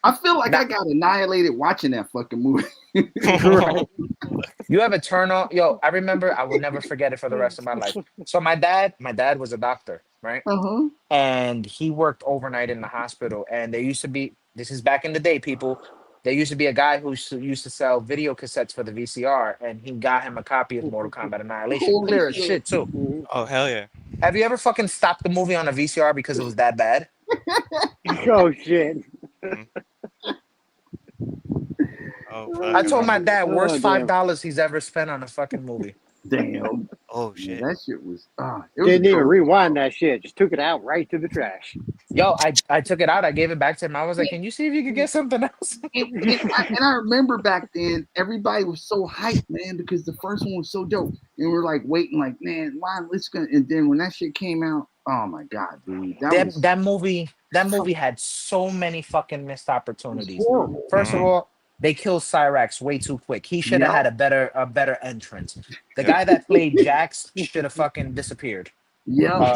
I feel like I got annihilated watching that fucking movie. You have a turn on. Yo, I remember, I will never forget it for the rest of my life. So my dad was a doctor, right? Uh-huh. And he worked overnight in the hospital. And there used to be, this is back in the day, people. There used to be a guy who used to sell video cassettes for the VCR, and he got him a copy of Mortal Kombat Annihilation. Holy Clear as shit. shit too. Oh, hell yeah. Have you ever fucking stopped the movie on a VCR because it was that bad? Oh shit. Oh, I fuck. told my dad, worst damn. $5 he's ever spent on a fucking movie. Damn. Oh, Yeah, shit. that shit was it was Didn't a even trope. rewind that shit. Just took it out right to the trash. Yo, I took it out. I gave it back to him. I was like, "Can you see if you could get something else?" And I remember back then, everybody was so hyped, man, because the first one was so dope. And we're like waiting, like, man, why let's go. And then when that shit came out, oh my god, dude. That movie had so many fucking missed opportunities. horrible. First of all, they killed Cyrax way too quick. He should have had a better entrance. The guy that played Jax should have fucking disappeared. Yeah.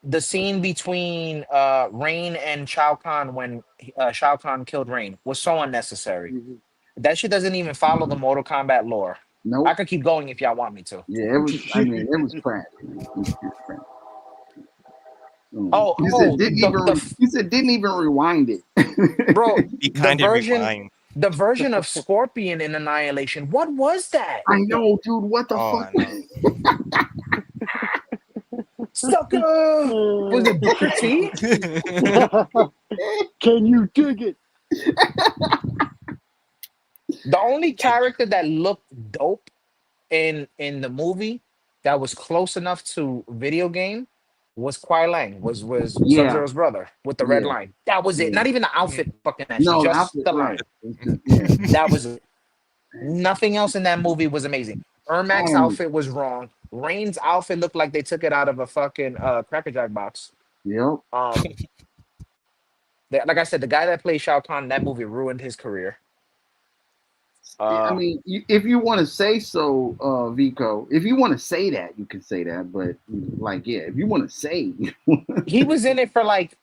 The scene between Rain and Shao Kahn when Shao Kahn killed Rain was so unnecessary. Mhm. That shit doesn't even follow the Mortal Kombat lore. I Nope. could keep going if y'all want me to. Yeah, it was. I mean, it was trash. Man. It was pure trash. Oh, He said oh, didn't even. He said didn't even rewind it. bro, Be the kind and version, rewind. the version of Scorpion in Annihilation. What was that? I know, dude. What the Oh, fuck? I know. Sucker! Was it Booker T? Can you dig it? The only character that looked dope in the movie that was close enough to video game was Kwai Lang, was Sub Yeah, Zero's brother with the red yeah, line. That was it. yeah. Not even the outfit Mm. fucking matched, No, the just outfit, the right? line. It's just, yeah. That was it. Nothing else in that movie was amazing. Ermac's Oh, outfit was wrong. Rain's outfit looked like they took it out of a fucking Cracker Jack box. yep. Like I said, the guy that played Shao Kahn in that movie ruined his career. I mean, if you want to say so, Vico, if you want to say that, you can say that. But like, yeah, if you want to say, He was in it for like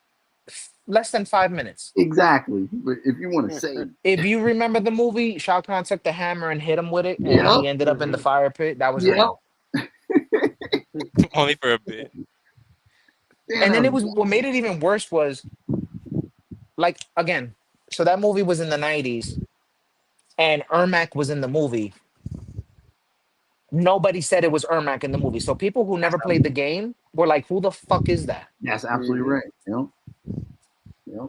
less than 5 minutes. exactly. But if you want to say, If you remember the movie, Shao Kahn took the hammer and hit him with it, and yep, he ended up in the fire pit. That was yep. Rain. Only for a bit. And then it Damn. was what made it even worse was like again. So that movie was in the 90s, and Ermac was in the movie. Nobody said it was Ermac in the movie. So people who never played the game were like, "Who the fuck is that?" That's absolutely right. Yep, yep.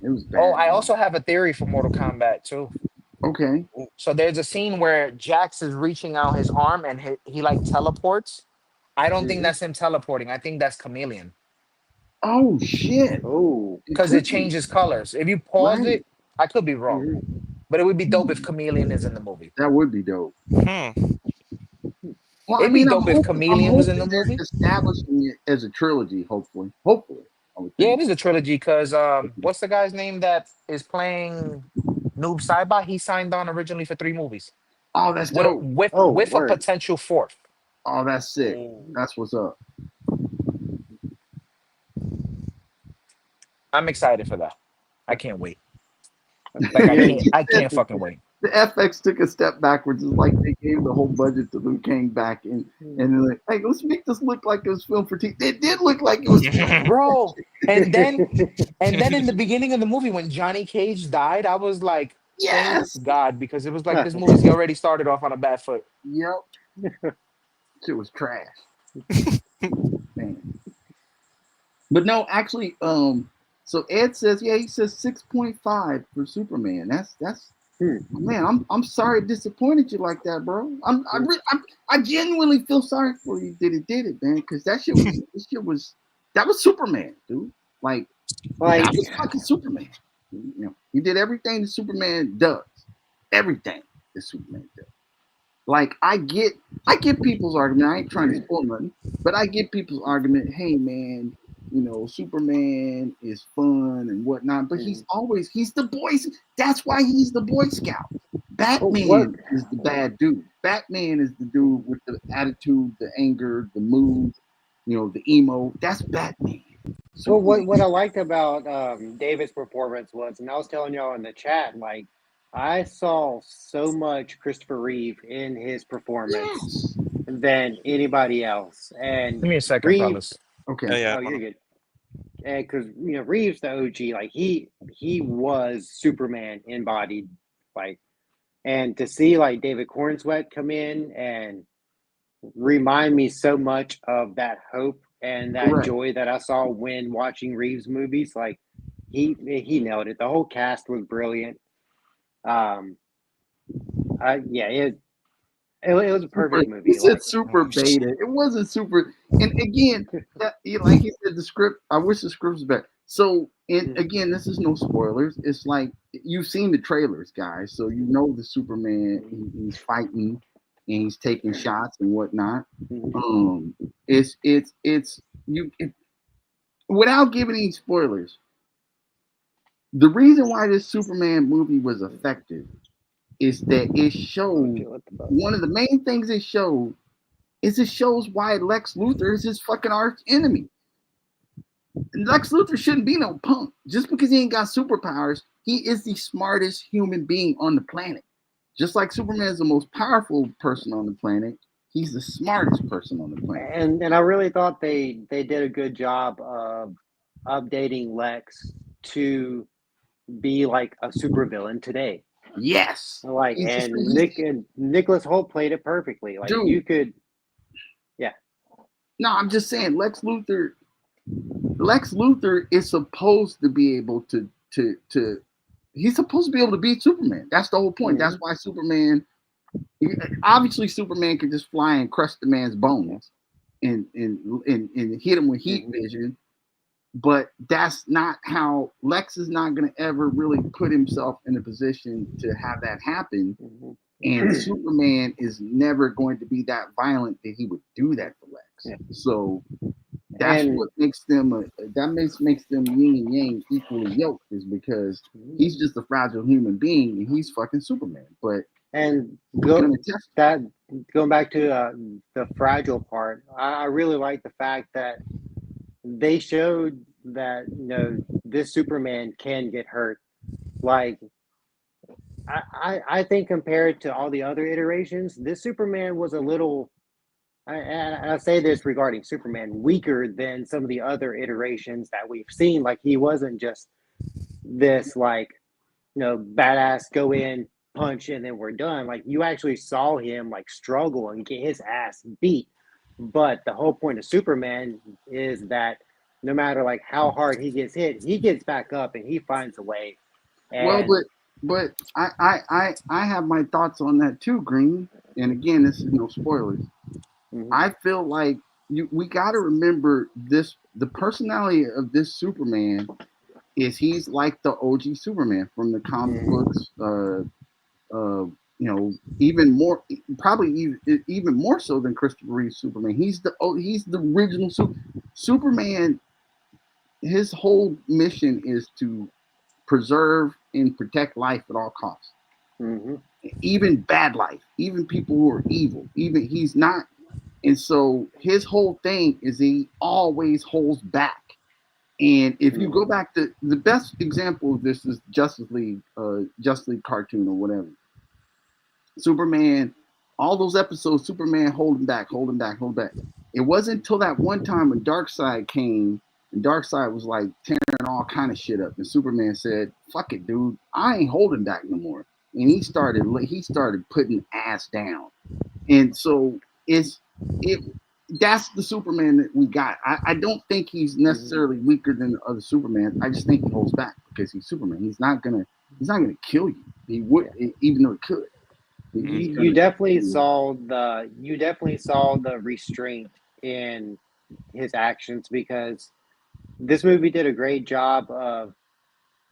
It was Oh, bad. I Man. also have a theory for Mortal Kombat too. Okay. So there's a scene where Jax is reaching out his arm and he like teleports. I don't think that's him teleporting. I think that's Chameleon Oh shit. Oh. because could it be. changes colors. If you pause Right. it, I could be wrong, Mhm. but it would be dope if Chameleon is in the movie. That would be dope. Hmm. Well, I It'd be mean, dope if Chameleon was in the they're movie. establishing it as a trilogy. Hopefully, I would Yeah, think. it is a trilogy because what's the guy's name that is playing Noob Saibot? He signed on originally for 3 movies Oh, that's with dope. Oh, with a word. potential fourth. Oh, that's sick. Ooh. That's what's up. I'm excited for that. I can't wait. Like I can't fucking wait. The FX took a step backwards. It's like they gave the whole budget to Liu Kang back, and they're like, "Hey, let's make this look like it was filmed for TV." It did look like it was. Bro, and then in the beginning of the movie when Johnny Cage died, I was like, thank Yes. God, because it was like this movie's already started off on a bad foot. Yep. Shit was trash. Man. But no, actually, so Ed says, yeah, he says 6.5 for Superman. That's man, I'm sorry it disappointed you like that, bro. I genuinely feel sorry for you that it did it, man, because that was Superman, dude. Like that was fucking Superman. You know, he did everything that Superman does. Everything that Superman does. Like I get people's argument. I ain't trying to spoil nothing, but I get people's argument. Hey man, you know Superman is fun and whatnot, but he's the boy. That's why he's the Boy Scout. Batman is the bad dude. Batman is the dude with the attitude, the anger, the mood, you know, the emo. That's Batman. Well, what I liked about David's performance was, and I was telling y'all in the chat, like I saw so much Christopher Reeve in his performance than anybody else. And Give me a second, Reeve, fellas. Okay. Yeah. oh, you're good. And because Reeves, the OG, like he was Superman embodied, like, and to see like David Cornsweet come in and remind me so much of that hope and that joy that I saw when watching Reeves movies. Like he nailed it. The whole cast was brilliant. It was a perfect movie. He said super beta. It wasn't super. And again, like he said, the script. I wish the script was better. So, and again, this is no spoilers. It's like you've seen the trailers, guys. So you know the Superman. He's fighting and he's taking shots and whatnot. It's without giving any spoilers. The reason why this Superman movie was effective is that it showed one of the main things it showed It just shows why Lex Luthor is his fucking arch enemy. Lex Luthor shouldn't be no punk. Just because he ain't got superpowers, he is the smartest human being on the planet. Just like Superman is the most powerful person on the planet, he's the smartest person on the planet. And I really thought they did a good job of updating Lex to be like a supervillain today. Yes. Like, and Nicholas Holt played it perfectly. Like, dude, you could, yeah. No, I'm just saying, Lex Luthor is supposed to be able to he's supposed to be able to beat Superman. That's the whole point. That's why Superman, obviously Superman can just fly and crush the man's bones and hit him with heat vision. But that's not how Lex is not going to ever really put himself in a position to have that happen. And Superman is never going to be that violent that he would do that to Lex. Yeah. So that's what makes them makes them yin and yang equally yoked, is because he's just a fragile human being and he's fucking Superman. But going back to the fragile part, I really like the fact that they showed that, you know, this Superman can get hurt. Like, I think compared to all the other iterations, this Superman was a little, and I say this regarding Superman, weaker than some of the other iterations that we've seen. Like, he wasn't just this, like, you know, badass, go in, punch, and then we're done. Like, you actually saw him, like, struggle and get his ass beat. But the whole point of Superman is that no matter, like, how hard he gets hit, he gets back up and he finds a way. And but I have my thoughts on that too, Green. And again, this is no spoilers. I feel like we got to remember this. The personality of this Superman is he's like the OG Superman from the comic books. You know, even more, probably even more so than Christopher Reeve's Superman. He's the original Superman. His whole mission is to preserve and protect life at all costs. Even bad life, even people who are evil, even he's not. And so his whole thing is he always holds back. And if you go back to the best example of this is Justice League cartoon or whatever. Superman, all those episodes, Superman holding back. It wasn't until that one time when Darkseid came, and Darkseid was like tearing all kind of shit up, and Superman said, "Fuck it, dude, I ain't holding back no more." And he started putting ass down. And so that's the Superman that we got. I don't think he's necessarily weaker than the other Supermans. I just think he holds back because he's Superman. He's not gonna kill you. He would, even though he could. You definitely saw the restraint in his actions, because this movie did a great job of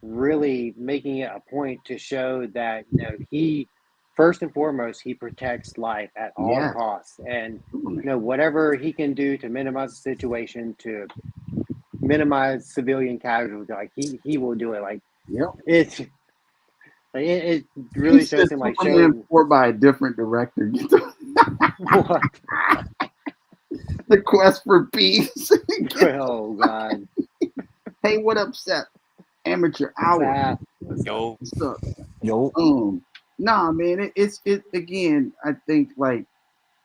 really making it a point to show that, you know, he first and foremost, he protects life at all costs, and, you know, whatever he can do to minimize the situation, to minimize civilian casualties, like he will do it. Like, it really shows him, like, showing by a different director. What? The Quest for Peace. Oh God. Hey, what up, Seth? Amateur Hour. Yo. What's up? Yo. Nah, man. It again. I think, like,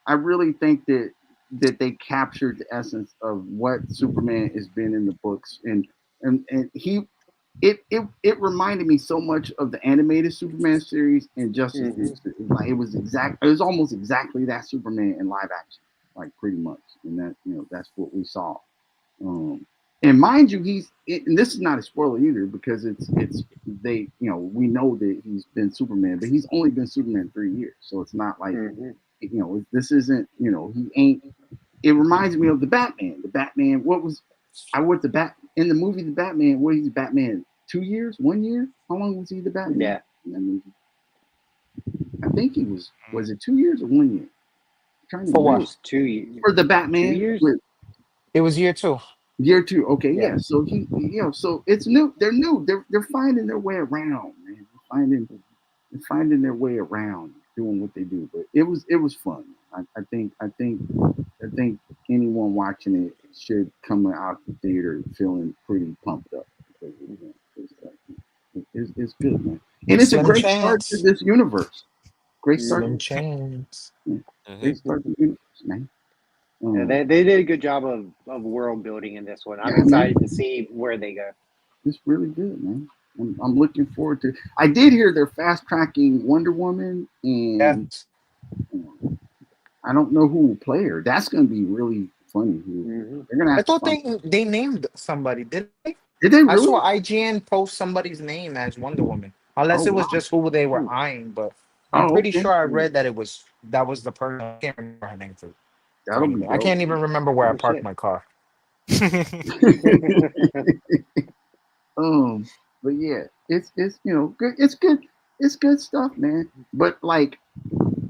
I really think that they captured the essence of what Superman has been in the books, and he. It reminded me so much of the animated Superman series and Justice League. Like, it was almost exactly that Superman in live action, like, pretty much. And that, you know, that's what we saw. And mind you, and this is not a spoiler either, because we know that he's been Superman, but he's only been Superman 3 years, so it's not like, you know, this isn't, you know, he ain't. It reminds me of the Batman. In the movie The Batman, what is Batman? 2 years? 1 year? How long was he the Batman? Yeah. In that movie? I think he was it 2 years or 1 year? For what? 2 years. For the Batman? 2 years? It was year 2. Year 2, okay, yeah. So he, you know, so it's new. They're new. They're finding their way around, man. They're finding their way around doing what they do. But it was fun. I think anyone watching it should come out the theater feeling pretty pumped up because it's good, man. And it's a Slim great start to Chance. this universe. Great start. Slim hmm Chance. Yeah, Mhm. great start to the universe, man. Yeah, Um, they did a good job of world building in this one. I'm yeah, man. excited to see where they go. It's really good, man. I'm looking forward to. I did hear they're fast tracking Wonder Woman, and Yes. I don't know who will play her. That's going to be really funny. hmm They're going to I have to thought find. they named somebody, did they? Did they I saw really? IGN post somebody's name as Wonder Woman. Unless Oh it was wow. just who they were Hmm. eyeing, but I'm Oh pretty okay. sure I Yeah, read that that was the person. I can't remember her name for that'll be anything. I dope. can't even remember where I Oh parked shit. my car. um, but yeah, it's good. It's good. It's good stuff, man. But like,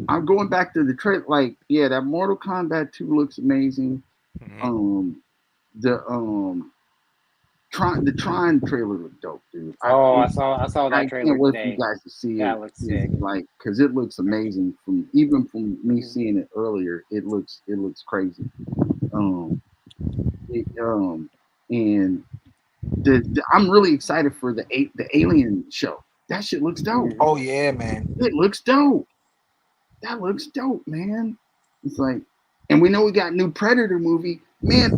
I'm going back to the trailer. Like, yeah, that Mortal Kombat 2 looks amazing. Mhm. Um, the the Tron trailer looked dope, dude. Oh, I saw I that can't trailer wait for you today. guys to see it. That looks sick. Like, cause it looks amazing. From me Mhm. seeing it earlier, it looks crazy. Um, it, and I'm really excited for the Alien show. That shit looks dope. Mhm. Oh yeah, man. It looks dope. That looks dope, man. It's like, and we know we got new Predator movie, man.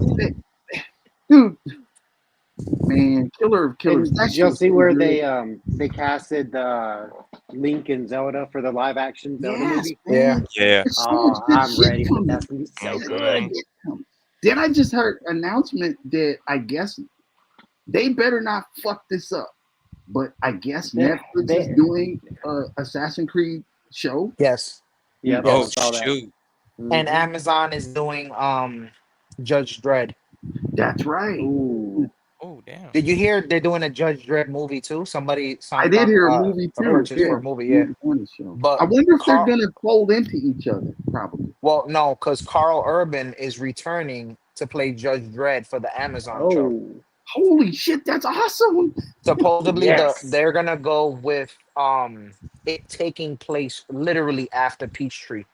Dude, man, Killer of Killers. And That did shit y'all was see so where good. they casted Link and Zelda for the live action Zelda Yes, movie? Yeah. man. Yeah. There's so much Oh, good I'm shit ready for coming. that's gonna be so So much Mhm. good. shit coming. Then I just heard announcement that I guess they better not fuck this up. But I guess They, Netflix is they, doing a Assassin's Creed show. Yes. yep, I Oh Yes. saw that. shoot. And hmm Amazon is doing Judge Dredd. That's right. Ooh, Oh damn. Did you hear they're doing a Judge Dredd movie too? Somebody I signed did on hear a movie a too. purchase Yeah, for a movie, yeah. movie on the show. I But wonder if they're Carl, gonna fold into each other. Probably. well, no, because Carl Urban is returning to play Judge Dredd for the Amazon show. oh, Holy shit, that's awesome. Supposedly yes. they're gonna go with it taking place literally after Peachtree.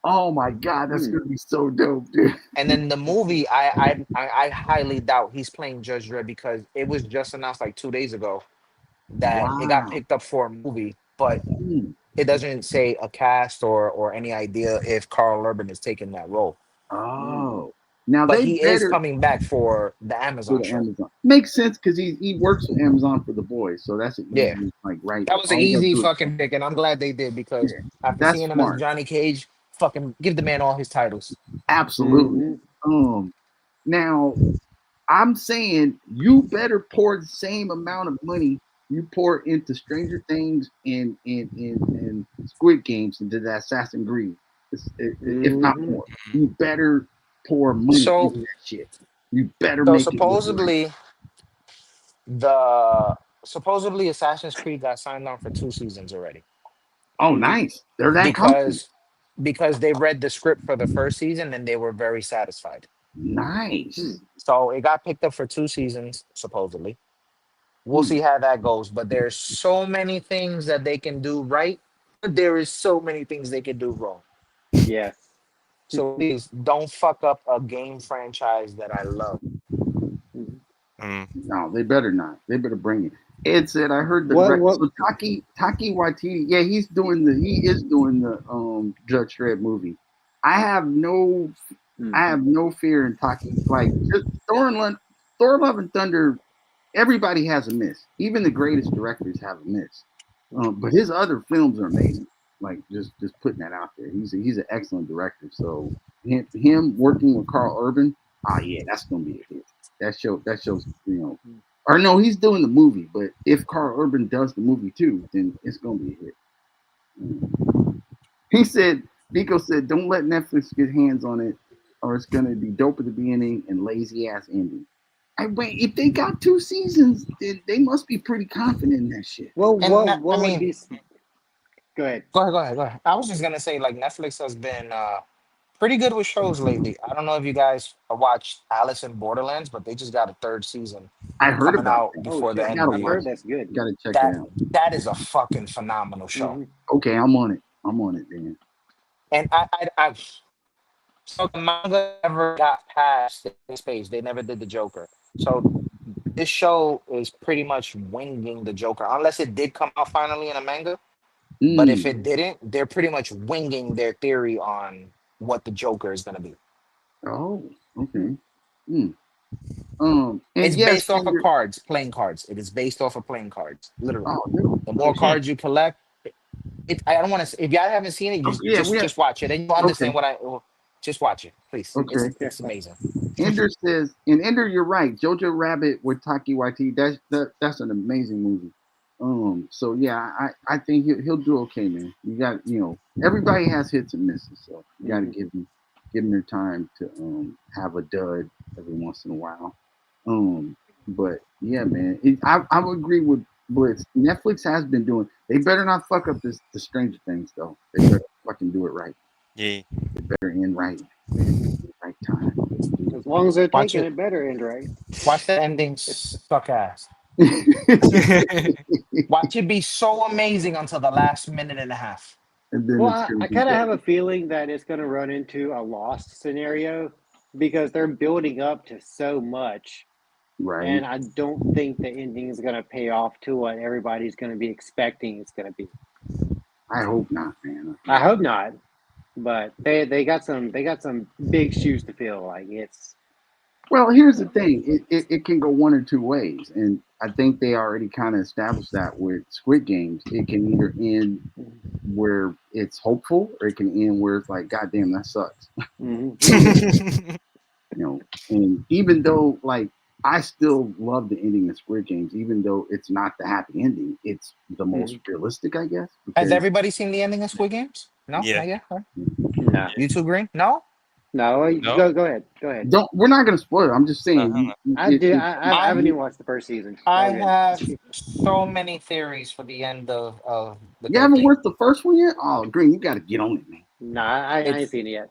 Oh my god, that's Hmm. gonna be so dope, dude. And then the movie, I highly doubt he's playing Judge Dredd because it was just announced like 2 days ago that it got Wow. picked up for a movie, but Hmm. it doesn't say a cast or any idea if Carl Urban is taking that role. Hmm. Oh, now But they he is better coming back for the for Amazon the show. Amazon. Makes sense because he works for Amazon for the boys, so that's an Yeah, easy like right. that was an All you gotta easy do is fucking pick, and I'm glad they did because yeah, after that's seeing him as smart. Johnny Cage, fucking give the man all his titles. Absolutely. hmm Um, now I'm saying you better pour the same amount of money you pour into Stranger Things and Squid Games into that Assassin's Creed, if not hmm more. You better pour money So into that shit. You better so make it look right. the supposedly Assassin's Creed got signed on for 2 seasons already Oh, hmm nice. They're that confident. because they read the script for the first season and they were very satisfied. Hmm. Nice. So it got picked up for 2 seasons supposedly. We'll Hmm. see how that goes, but there's so many things that they can do right. There is so many things they can do wrong. Yes. So please don't fuck up a game franchise that I love. Mhm. Mm. No, they better not. They better bring it. Ed said, I heard the What? direct. What? So Taki Waititi, yeah, he is doing the Judge Dredd movie. I have no Hmm. I have no fear in Taki. Like just Thor Love and Thunder, everybody has a miss. Even the greatest directors have a miss. But his other films are amazing. Like just putting that out there. He's an excellent director. So him working with Carl Urban, yeah, that's gonna be a hit. That shows or no, he's doing the movie. But if Carl Urban does the movie too, then it's gonna be a hit. He said, Nico said, don't let Netflix get hands on it, or it's gonna be dope at the beginning and lazy ass ending. I wait, if they got 2 seasons, then they must be pretty confident in that shit. Well, And I what would mean, be? Go ahead. go ahead. I was just gonna say, like, Netflix has been pretty good with shows lately. I don't know if you guys watched Alice in Borderlands, but they just got a third season I heard coming about out that. Oh before the shit! I end of gotta the I've year. heard watch it. that's good. Gotta check it That out. that is a fucking phenomenal show. hmm Okay, I'm on it. I'm on it, Dan. And I So the manga never got past the space. They never did the Joker. So this show is pretty much winging the Joker, unless it did come out finally in a manga. But if Mm. it didn't, they're pretty much winging their theory on what the Joker is going to be. Oh, okay. Mm. And It's yes, based off of cards, playing cards. It is based off of playing cards, literally. oh, no. The more Hmm. cards you collect, I don't want to. If y'all haven't seen it, Okay, yeah, we have. just watch it, and you'll Okay, understand what I. Well, just watch it, please. okay. It's amazing. Ender says, and Ender, you're right. Jojo Rabbit with Taki Waititi. That's an amazing movie. So yeah, I think he'll do okay, man. You got everybody has hits and misses, so you got to give them their time to have a dud every once in a while. But yeah, man, I would agree with Blitz. Netflix has been doing. They better not fuck up the Stranger Things though. They better fucking do it right. Yeah. They better end right. They better end right time. As long as they're Watch taking it. it better, and right. Watch the ending, suck ass. Watch it be so amazing until the last minute and a half. And then Well, it's gonna I be kind of dead. have a feeling that it's going to run into a lost scenario because they're building up to so much, Right. and I don't think the ending is going to pay off to what everybody's going to be expecting it's going to be. I hope not, man. I hope not, but they got some big shoes to fill. Like it's Well, here's the thing. It can go one or two ways. And I think they already kind of established that with Squid Games. It can either end where it's hopeful or it can end where it's like, God damn, that sucks. mhm. And even though like I still love the ending of Squid Games, even though it's not the happy ending, it's the most realistic, I guess. Has Because everybody seen the ending of Squid Games? No, Yeah. not yet. Huh? No, You two green? No. no, No? go ahead, go ahead. we're not gonna spoil it. I'm just Uh-huh. saying I do. I haven't I even watched the first season. I All good. have so many theories for the end of the you third haven't game. watched the first one yet? Oh, Green, you gotta get on it, man. No, I ain't It's seen it yet.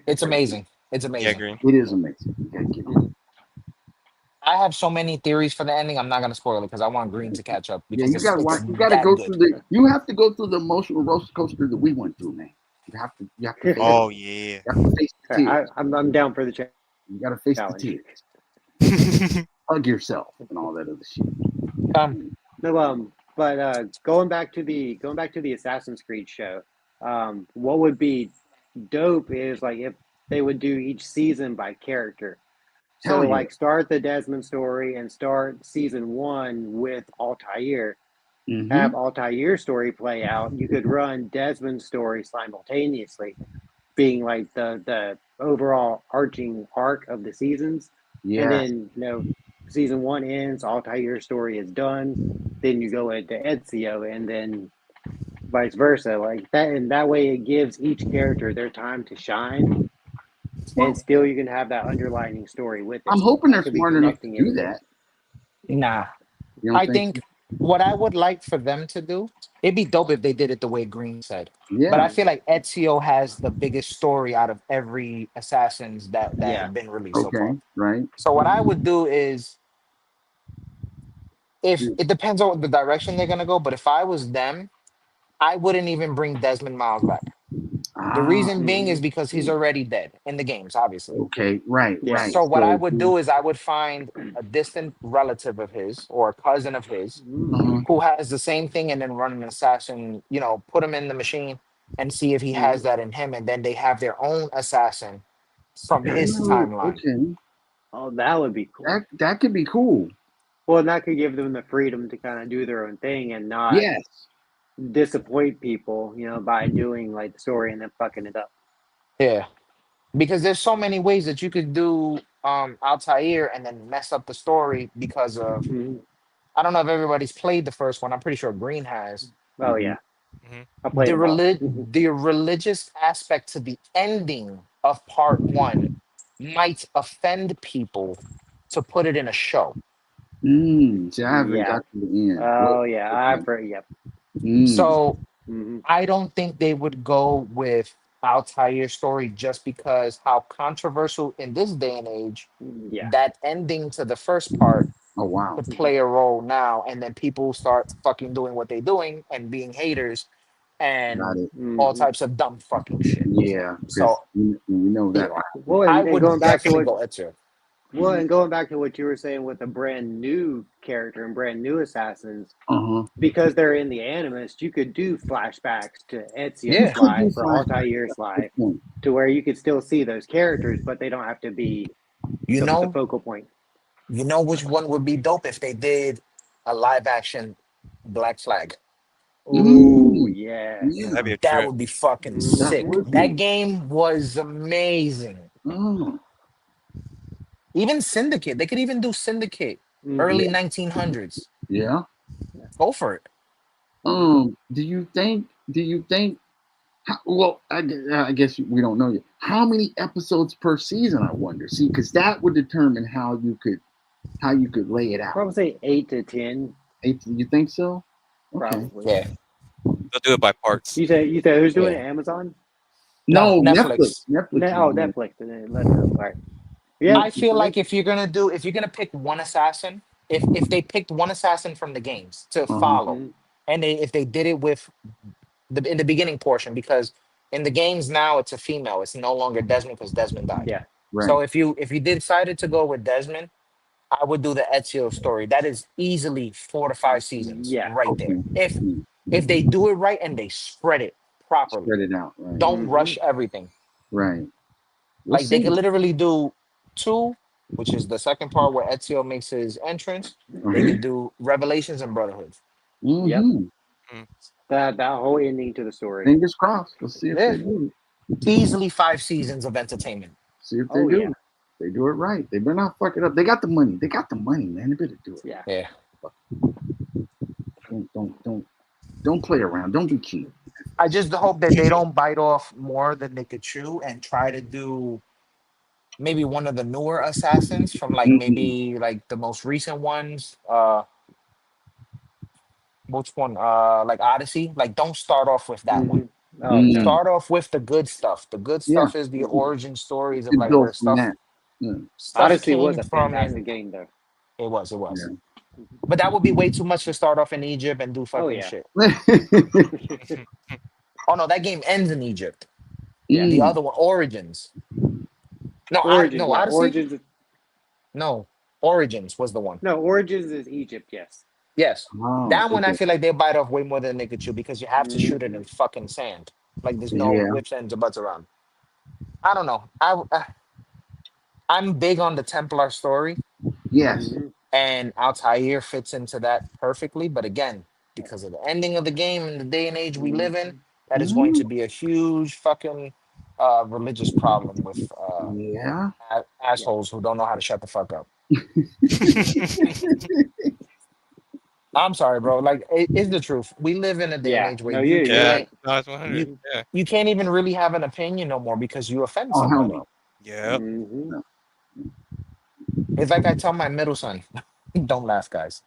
it's amazing. It's Yeah, amazing. green. It is amazing. You gotta get on it. I have so many theories for the ending. I'm not gonna spoil it because I want Green to catch up Yeah, because you gotta it's watch. You gotta that go good. through the. You have to go through the emotional roller coaster that we went through, man. You have to. You have to face. Oh yeah. You have to face the tears. I'm down for the You gotta face the challenge. tears. Hug yourself and all that other shit. No, but going back to the Assassin's Creed show, what would be dope is like if they would do each season by character. Hell So yeah. like start the Desmond story and start season one with Altair. Mm-hmm. Have Altair's story play out. You could run Desmond's story simultaneously, being like the overall arching arc of the seasons. And Yeah. then season one ends, Altair's story is done. Then you go into Ezio, and then vice versa, like that. And that way, it gives each character their time to shine, Well, and still you can have that underlining story with it. I'm hoping they're That could be smart enough to connecting do everything. that. Nah, You I don't think? think what I would like for them to do, it'd be dope if they did it the way Green said. But I Yeah. feel like Ezio has the biggest story out of every assassins that Yeah. have been released so far. Okay. Right. So what I would do is, if Mm. it depends on the direction they're gonna go, but if I was them, I wouldn't even bring Desmond Miles back. The Ah. reason being is because he's already dead in the games, obviously. Okay. Right. Yeah. Right. So what I So. would do is I would find a distant relative of his or a cousin of his Mm-hmm. who has the same thing and then run an assassin, put him in the machine and see if he has that in him. And then they have their own assassin from his Oh, timeline. okay. Oh, that would be cool. That could be cool. Well, and that could give them the freedom to kind of do their own thing and not Yes. disappoint people, by doing like the story and then fucking it up. Yeah. Because there's so many ways that you could do Altair and then mess up the story because of, Mm-hmm. I don't know if everybody's played the first one. I'm pretty sure Green has. Oh Mhm. yeah, Hmm. I played The them all. the religious aspect to the ending of part one might offend people to put it in a show. See, I haven't Yeah. got to the end. Oh yeah, Okay. yep. Mm. So Mm-hmm. I don't think they would go with Altair's story just because how controversial in this day and age Yeah. that ending to the first part Oh wow. could play a role now, and then people start fucking doing what they're doing and being haters. and Got it. all Mhm. types of dumb fucking shit. Yeah, because So we know that. yeah, Well, I and would going back to definitely what go Ezio. and going back to what you were saying with a brand new character and brand new assassins, Uh-huh. because they're in the Animist, you could do flashbacks to You Ezio's Yeah, could do life or flashbacks. Altair's Good life, point. to where you could still see those characters, but they don't have to be you the know, focal point. you know which one would be dope if they did a live action Black Flag. Oh Mm, yes. Yeah, that'd yeah, be a That trip. would be fucking that sick. Mm-hmm. would That be. game was amazing. Oh, Even Syndicate, they could even do Syndicate, Mm-hmm. early yeah, 1900s. yeah. Go for it. Do you think? Do you think? Well, I guess we don't know yet. How many episodes per season? I wonder. See, because that would determine how you could lay it out. Probably say 8 to 10, You think so? Okay. probably. Yeah, They'll do it by parts. You said who's doing it? yeah. Amazon? No, No, Netflix. Netflix. Netflix is Oh, doing Netflix. Let's go. All right. Yeah. I feel Let's. like if you're gonna pick one assassin, if they picked one assassin from the games to Uh-huh. follow, Mm-hmm. and if they did it with the in the beginning portion, because in the games now it's a female, it's no longer Desmond because Desmond died. Yeah. Right. So if you decided to go with Desmond, I would do the Ezio story. That is easily 4 to 5 seasons Yeah. right there. Okay. If they do it right and they spread it properly, Spread it out. Right. don't Mm-hmm. rush everything. Right. We'll Like they see. could literally do two, which is the second part where Ezio makes his entrance. They Uh-huh. could do Revelations and Brotherhood. Yep. Mm-hmm. Mm. That whole ending to the story. Fingers crossed. Let's see if Yeah, they do. easily 5 seasons of entertainment. See if they Oh do. yeah. They do it right. They better not fuck it up. They got the money. They got the money, man. They better do it. Yeah. Yeah, Don't play around. Don't be cheap. I just hope that they don't bite off more than they could chew and try to do maybe one of the newer assassins from like Mm-hmm. maybe like the most recent ones. Which one? Like Odyssey. Like don't start off with that one. Mm-hmm. Oh no. Start off with the good stuff. The good Yeah. stuff is the origin stories of You like build where from stuff that. Yeah. stuff Odyssey was came a from, fantastic and game though. it was. Yeah. But that would be way too much to start off in Egypt and do Oh fucking yeah. shit. Oh no, that game ends in Egypt. Yeah. The Mm. other one, Origins. No, Origins. no Yeah. Odyssey. Origins. No, Origins was the one. No. Origins is Egypt. Yes. Yes, Oh, that one I okay. feel like they bite off way more than they could chew because you have to shoot it Mm-hmm. in fucking sand. Like there's no Yeah. ifs, ands, or buts around. I don't know. I'm big on the Templar story, Yes. Mm-hmm. and Altair fits into that perfectly. But again, because of the ending of the game and the day and age we live in, that is going Mm. to be a huge fucking religious problem with Yeah. Yeah. assholes who don't know how to shut the fuck up. I'm sorry, bro. Like it's the truth. We live in a day and Yeah. age where No. you You're Yeah, can't right. no, it's 100. you Mm-hmm. Yeah. you can't even really have an opinion no more because you offend Oh, hell somebody. no. Yep. Mm-hmm. It's like I tell my middle son, don't laugh, guys.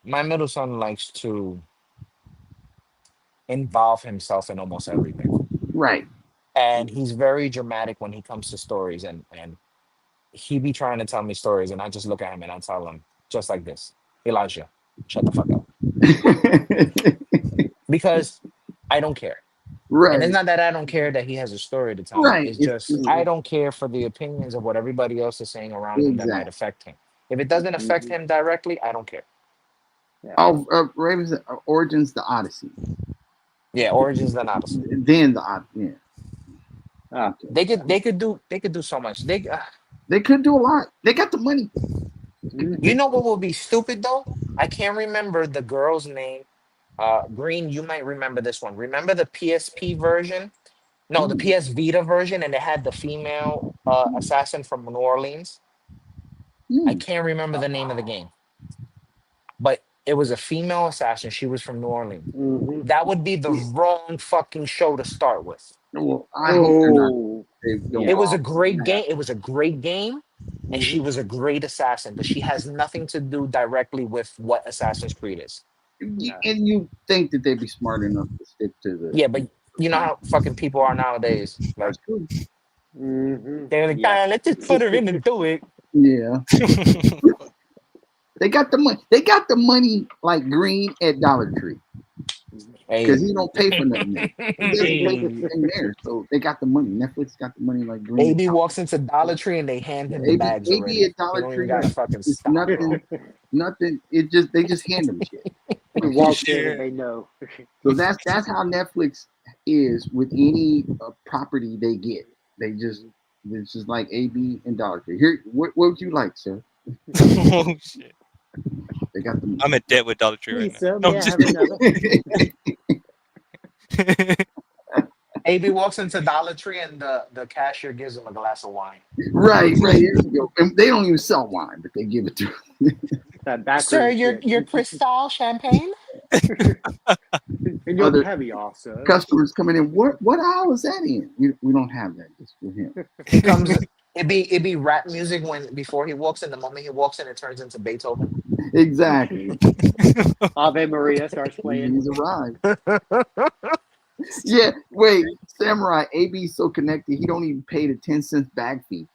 My middle son likes to involve himself in almost everything. Right. And he's very dramatic when he comes to stories, and he be trying to tell me stories, and I just look at him and I tell him just like this, Elijah, shut the fuck up. Because I don't care. And it's Right. not that I don't care that he has a story to tell me. Right. It's just It's I don't care for the opinions of what everybody else is saying around him that might exactly. affect him. If it doesn't affect Mm-hmm. him directly, I don't care. Yeah. Oh, Ravens Origins, the Odyssey. Yeah, Origins than Odyssey. Then the Odyssey. Yeah. Ah. Okay. They could do so much. They could do a lot. They got the money. You know what would be stupid though? I can't remember the girl's name. Green, you might remember this one. Remember the PSP version? No, the PS Vita version, and it had the female assassin from New Orleans. I can't remember the name of the game, but it was a female assassin. She was from New Orleans. Mm-hmm. That would be the wrong fucking show to start with. Well, I hope they're not. Oh. They don't It was a rob great them. game. It was a great game, and she was a great assassin, but she has nothing to do directly with what Assassin's Creed is. And you think that they'd be smart enough to stick to the. Yeah, but you know how fucking people are nowadays. Like That's true. Mm-hmm. they're like, Yeah. "Ah, let's just put her in and do it." Yeah. They got the money. They got the money like green at Dollar Tree. because he don't pay for nothing there. He doesn't pay for anything there, so they got the money. Netflix got the money like green. AB walks into Dollar Tree and they hand him the bags already. at Dollar You don't even Tree, gotta fucking it's stop, bro. nothing. They just hand them shit. He walks in and they know. So that's how Netflix is with any property they get. It's just like AB and Dollar Tree. Here, what would you like, sir? Oh shit! They got the money. I'm in debt with Dollar Tree right Please, now. sir, No, may I just have another? AB walks into Dollar Tree and the cashier gives him a glass of wine. Right. Here you go. And they don't even sell wine, but they give it to him. That backroom Sir, shit. your Cristal champagne? And your Other caviar, sir. customers coming in. What aisle is that in? We don't have that. Just for him. It comes. It be rap music before he walks in. The moment he walks in, it turns into Beethoven. Exactly. Ave Maria starts playing. He's arrived. Yeah. Wait, Samurai. AB's so connected. He don't even pay the 10 cents bag fee.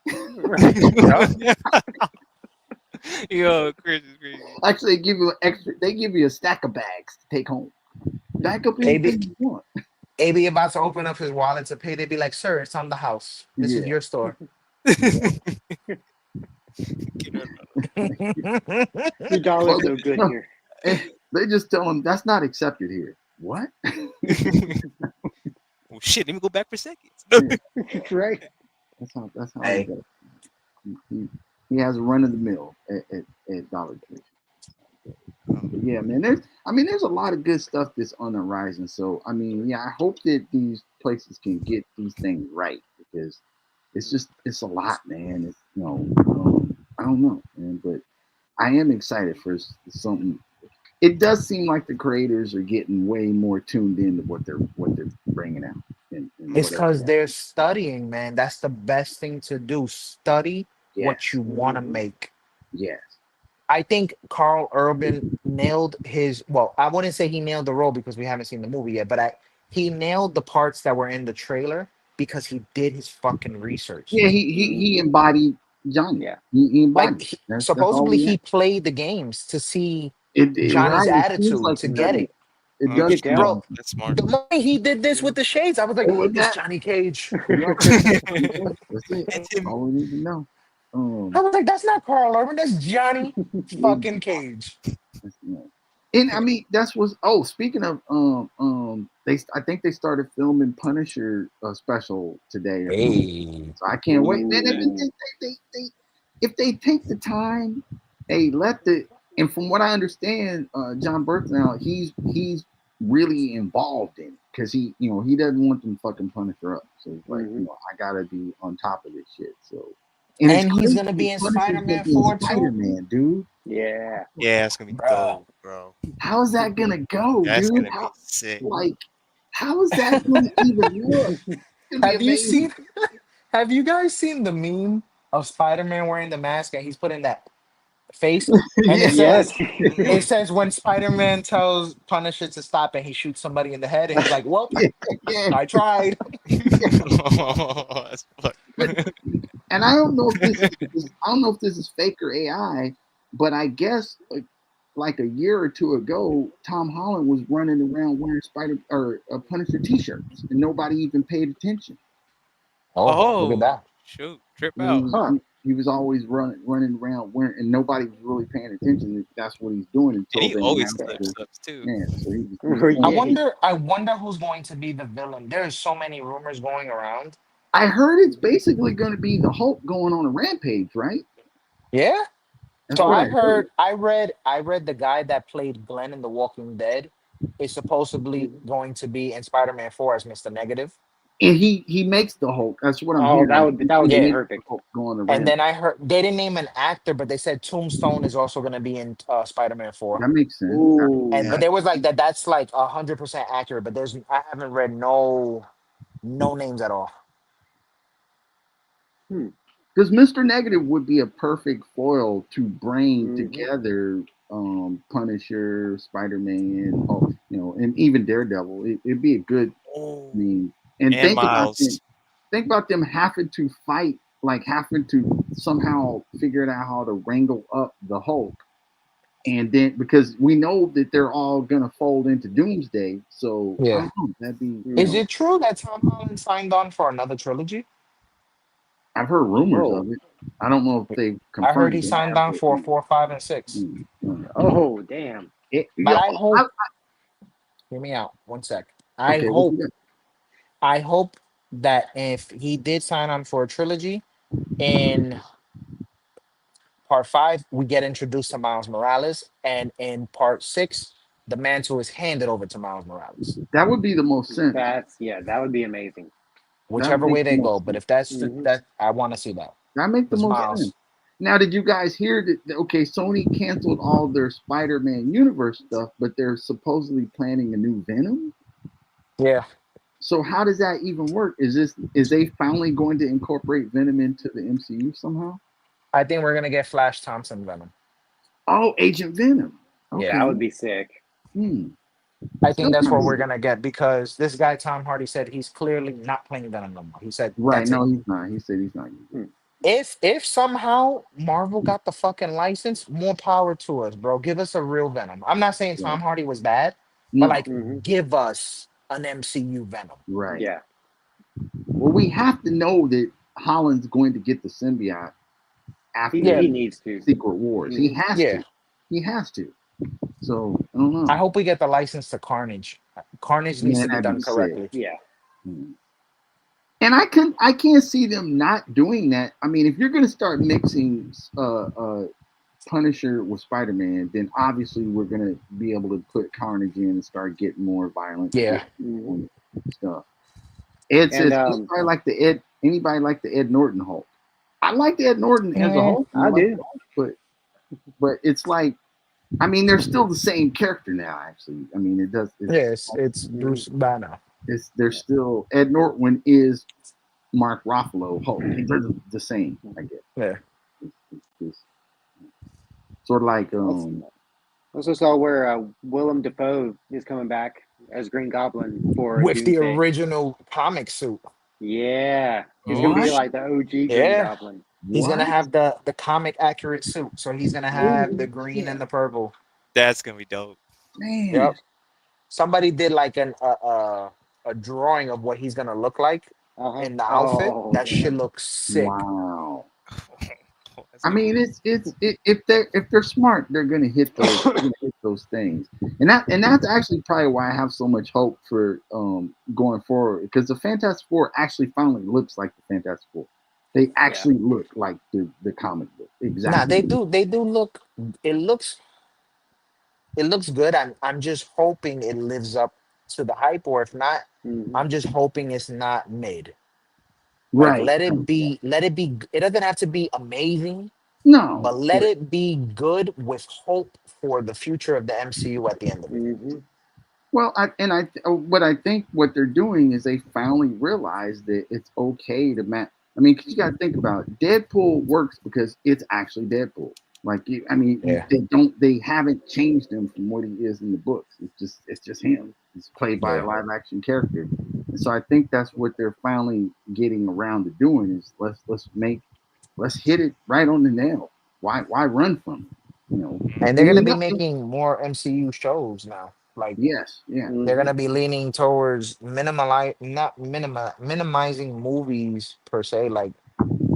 Yo, Chris is crazy. Actually, they give you an extra. They give you a stack of bags to take home. Back up anything you want. AB about to open up his wallet to pay. They'd be like, "Sir, it's on the house. This is your store." The dollar's no good here. They just tell him that's not accepted here. What? Oh shit! Let me go back for seconds. Right. That's how Hey. it goes. He has a run of the mill at Dollar Tree. But yeah, man. There's a lot of good stuff that's on the horizon. So I hope that these places can get these things right because it's a lot, man. It's I don't know, man, but I am excited for something. It does seem like the creators are getting way more tuned into what they're bringing out. It's because they're studying, man. That's the best thing to do. Study what you want to make. Yes. I think Carl Urban nailed his. Well, I wouldn't say he nailed the role because we haven't seen the movie yet, but he nailed the parts that were in the trailer because he did his fucking research. Yeah, he embodied Johnny. Yeah, he embodied. Supposedly he played the games to see Johnny's attitude to get it. It does, bro. That's smart. The moment he did this with the shades, I was like, "It's Johnny Cage." That's it. All we need to know. I was like, "That's not Carl Urban. That's Johnny fucking Cage." And that's what's. Oh, speaking of I think they started filming Punisher special today. Hey. So I can't wait. Man, if they take the time, and from what I understand, John Bernthal, he's really involved in it because he doesn't want them fucking Punisher up. So it's like, I gotta be on top of this shit. So and he's gonna be in Spider-Man 4 too. Spider-Man, dude. Yeah. Yeah, it's gonna be dope, bro. How is that gonna go, That's dude? gonna be sick. Like, how is that gonna even work? Have you guys seen the meme of Spider-Man wearing the mask and he's putting that face? And it says when Spider-Man tells Punisher to stop and he shoots somebody in the head and he's like, "Well, I tried." That's and I don't know if this is fake or AI, but I guess like a year or two ago, Tom Holland was running around wearing Punisher t-shirts and nobody even paid attention. Oh, look at that! Shoot, trip out. He was always running around wearing, and nobody was really paying attention. That's what he's doing until and he always flips up too. Man, I wonder who's going to be the villain. There's so many rumors going around. I heard it's basically going to be the Hulk going on a rampage, right? Yeah. That's So what I read the guy that played Glenn in The Walking Dead is supposedly going to be in Spider-Man 4 as Mr. Negative. And he makes the Hulk. That's what I'm hearing. That would be perfect. And then I heard they didn't name an actor, but they said Tombstone is also going to be in Spider-Man 4. That makes sense. But there was like that's like 100% accurate. But I haven't read no names at all. Because Mr. Negative would be a perfect foil to bring together Punisher, Spider-Man, Hulk, and even Daredevil. It'd be a good. And think about them having to fight, like having to somehow figure out how to wrangle up the Hulk, And then because we know that they're all gonna fold into Doomsday, so I Yeah. don't know. That'd be, Is it true that Tom Holland signed on for another trilogy? I've heard rumors Whoa. of it. I don't know if they I heard he confirmed it. signed on for 4, 5, and 6. Oh, damn. But Yo, I hope. Hear me out. One sec. I okay, what you hope. got? I hope that if he did sign on for a trilogy, in part 5 we get introduced to Miles Morales, and in part 6 the mantle is handed over to Miles Morales. That would be the most sense. That would be amazing. That Whichever makes way the they most go. But sense. if that's Mhm. that, I want to see that. That makes the It's most Miles. sense. Now, did you guys hear that? Okay, Sony canceled all their Spider-Man universe stuff, but they're supposedly planning a new Venom. Yeah. So how does that even work? Is they finally going to incorporate Venom into the MCU somehow? I think we're gonna get Flash Thompson Venom. Oh, Agent Venom. Yeah. Okay. That would be sick. I think Still that's what kinda- we're gonna get, because this guy Tom Hardy said he's clearly not playing Venom no more. He said Right. that's No, it. he's not. He said he's not. If somehow Marvel got the fucking license, more power to us, bro. Give us a real Venom. I'm not saying Right. Tom Hardy was bad, but No. like Mhm. give us an MCU Venom. Right. Yeah. Well, we have to know that Holland's going to get the symbiote after Yeah. He needs to. Secret Wars. He Mhm. has Yeah. to. He has to. So I don't know. I hope we get the license to Carnage. Carnage needs Man, to be that'd done be sick. correctly. Yeah. And I can't see them not doing that. I mean, if you're gonna start mixing Punisher with Spider-Man, then obviously we're gonna be able to put Carnage in and start getting more violent Yeah. Mhm. stuff. Ed says And anybody like the Ed Norton Hulk. I like Ed Norton as a Hulk. I like do. the Hulk, but it's like, I mean, they're still the same character now. Actually, I mean, It's Bruce Banner. they're still Ed Norton is Mark Ruffalo Hulk. They're the same, I guess. Yeah. It's sort of like also saw where Willem Dafoe is coming back as Green Goblin for With the Doomsday. original comic suit. Yeah. He's Oh, gonna be shit. like the OG Green Yeah. Goblin. He's gonna what? have the comic accurate suit. So he's gonna have the green shit. and the purple. that's gonna be dope. Man. Yep. Somebody did like a drawing of what he's gonna look like in the outfit. Oh, That shit damn. looks sick. Wow. That's I gonna be mean, if they're smart, they're gonna hit those things, and that's actually probably why I have so much hope for going forward, because the Fantastic Four actually finally looks like the Fantastic Four. They actually look like the comic book exactly. Nah, they do look. It looks good. I'm just hoping it lives up to the hype, or if not, Mhm. I'm just hoping it's not mid. Like Right. let it be. It doesn't have to be amazing, No. but let it be good with hope for the future of the MCU at the end of it. Mhm. Well, I think what they're doing is they finally realize that it's okay to I mean, 'cause you got to think about it. Deadpool works because it's actually Deadpool. Like, Yeah. they haven't changed him from what he is in the books. It's just him. He's played by Yeah. a live action character, and so I think that's what they're finally getting around to doing is let's hit it right on the nail. Why run from it? You know, And they're and gonna you be know, making more MCU shows now. Like yes, yeah. they're gonna be leaning towards minimizing movies per se, like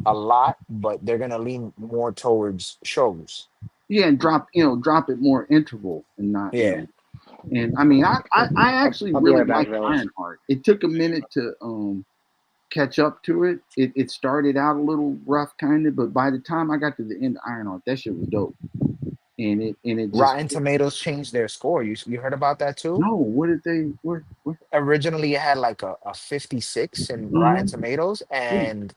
a lot, but they're gonna lean more towards shows. Yeah, and drop it more interval and not, Yeah. and I mean, I actually I'll be really right back, like fellas. Ironheart. It took a minute to catch up to it. It started out a little rough, kind of, but by the time I got to the end of Ironheart, that shit was dope. And it just Rotten Tomatoes changed their score. You heard about that too? no. What did they? What? Originally, it had like a 56 in Rotten Mhm. Tomatoes, and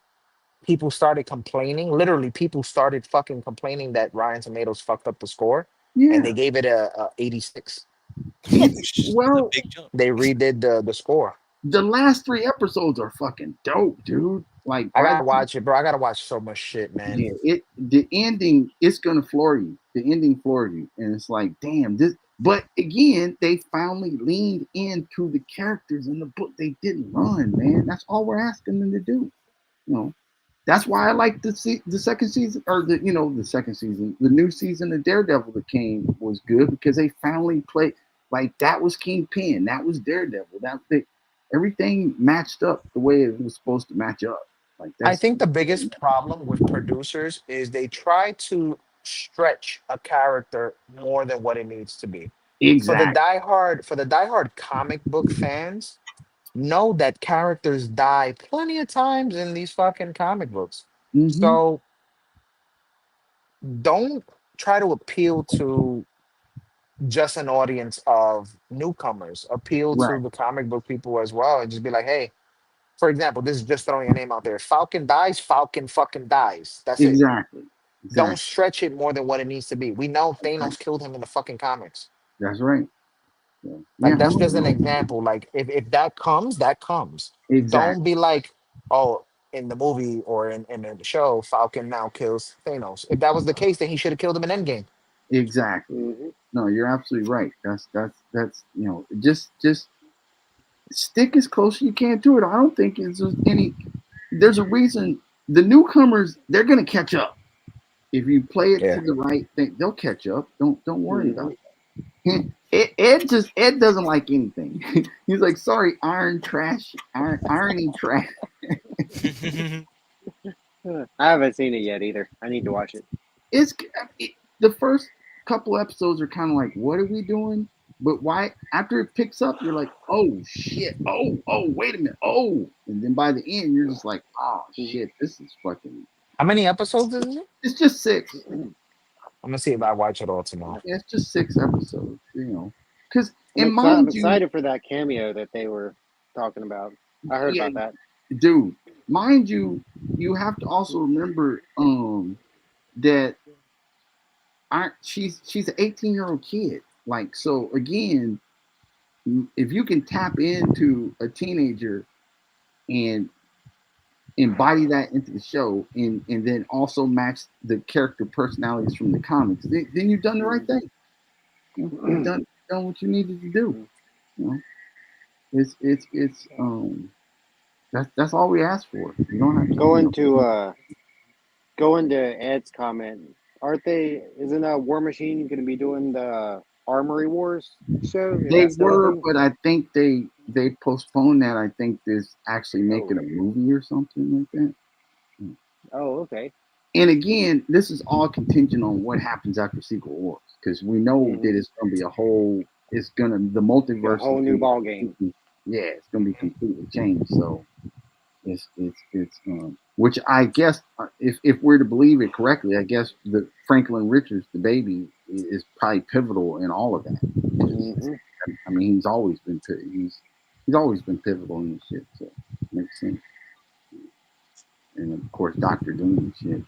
people started complaining. Literally, people started fucking complaining that Rotten Tomatoes fucked up the score, and Yeah, they gave it a 86. that's a well, big jump. They redid the score. the last 3 episodes are fucking dope, dude. Like, I gotta watch it, bro. I gotta watch so much shit, man. yeah, the ending, it's gonna floor you. The ending floored you, and it's like, damn, this. But again, they finally leaned into the characters in the book. They didn't run, man. That's all we're asking them to do. You know, That's why I like the second season, or the second season, the new season of Daredevil that came was good because they finally played like that was Kingpin, that was Daredevil, everything matched up the way it was supposed to match up. Like I that's think the biggest problem with producers is they try to stretch a character more than what it needs to be. exact. For the diehard comic book fans, know that characters die plenty of times in these fucking comic books. Mm-hmm. So don't try to appeal to just an audience of newcomers. Appeal to Right. the comic book people as well, and just be like, hey, for example, this is just throwing a name out there. Falcon dies, Falcon fucking dies. That's it. Exactly. Don't Exactly. stretch it more than what it needs to be. We know Right. Thanos killed him in the fucking comics. That's right. Yeah. Like Yeah. that's Hell just an no. example. Like if that comes, that comes. Don't Exactly. be like, oh, in the movie or in the show, Falcon now kills Thanos. If that was the case, then he should have killed him in Endgame. Exactly. Hmm. No, you're absolutely right. That's just stick as close as you can to it. I don't think it's just any. There's a reason the newcomers they're gonna catch up if you play it to Yeah. the right thing. They'll catch up. Don't worry Hmm. about it. Ed doesn't like anything. He's like, sorry, iron trash, irony trash. I haven't seen it yet either. I need to watch it. It's the first couple episodes are kind of like, what are we doing? But why after it picks up, you're like, oh shit, oh wait a minute, oh, and then by the end, you're just like, oh shit, this is fucking. How many episodes is it? It's just six. I'm gonna see if I watch it all tomorrow. Yeah, it's just six episodes. Because I'm and excited. I'm mind you, excited for that cameo that they were talking about. I heard yeah, about that. dude, mind you, you have to also remember that she's an 18-year-old kid. Like so again, if you can tap into a teenager and embody that into the show and then also match the character personalities from the comics, then you've done the right thing. You've done what you needed to do. You know, it's that's all we ask for. You don't have to Going to Ed's comment. Aren't they? Isn't War Machine going to be doing the Armory Wars show? Is They that still a were, thing? but I think they postponed that. I think there's actually making Oh. a movie or something like that. Oh, okay. And again, this is all contingent on what happens after Secret Wars, because we know that it's going to be the A multiverse whole is new gonna ball game. yeah, it's going to be completely changed. So it's which I guess if we're to believe it correctly, I guess the Franklin Richards, the baby, is probably pivotal in all of that. Hmm. I mean, he's always been pivotal in this shit. So it makes sense. And of course, Doctor Doom and shit.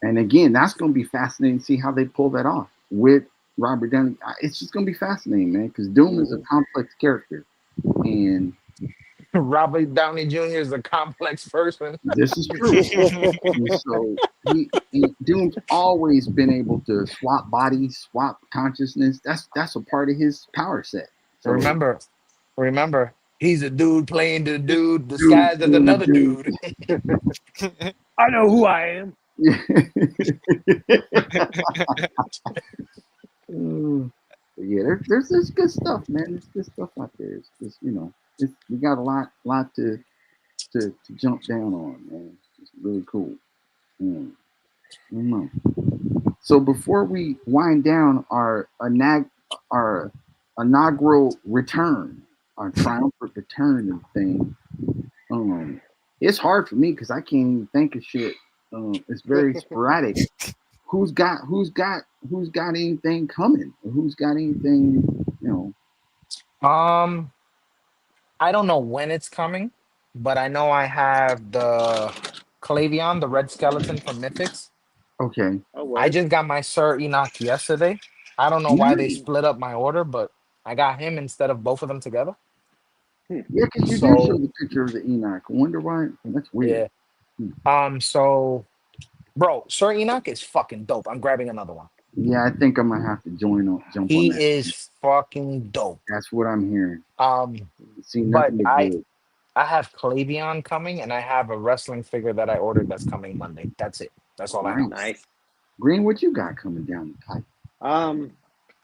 And again, that's going to be fascinating to see how they pull that off with Robert Downey. It's just going to be fascinating, man, because Doom is a complex character, and Robert Downey Jr. is a complex person. this is true. And so Doom's always been able to swap bodies, swap consciousness. That's a part of his power set. So Remember, remember, he's a dude playing the dude Doom, disguised as Doom, another Doom. dude. I know who I am. Yeah. Yeah, there's good stuff, man. There's good stuff out there. It's just we got a lot to jump down on, man. It's really cool. Mm, I don't know. So before we wind down our inaugural return, our triumphant return of thing, um, it's hard for me because I can't even think of shit. It's very sporadic. Who's got anything coming? Who's got anything? Um, I don't know when it's coming, but I know I have the Clavion, the red skeleton from Mythics. Okay. Oh, I word. just got my Sir Enoch yesterday. I don't know why they Nice. split up my order, but I got him instead of both of them together. Yeah, because you did show So the picture of the Enoch. I wonder why. That's weird. yeah. So bro, Sir Enoch is fucking dope. I'm grabbing another one. Yeah, I think I'm gonna have to jump on He that. is fucking dope. That's what I'm hearing. Um, See but nothing but I good. I have Clavion coming, and I have a wrestling figure that I ordered that's coming Monday. That's it. That's all I know. Nice. Nice. Green, what you got coming down the pipe?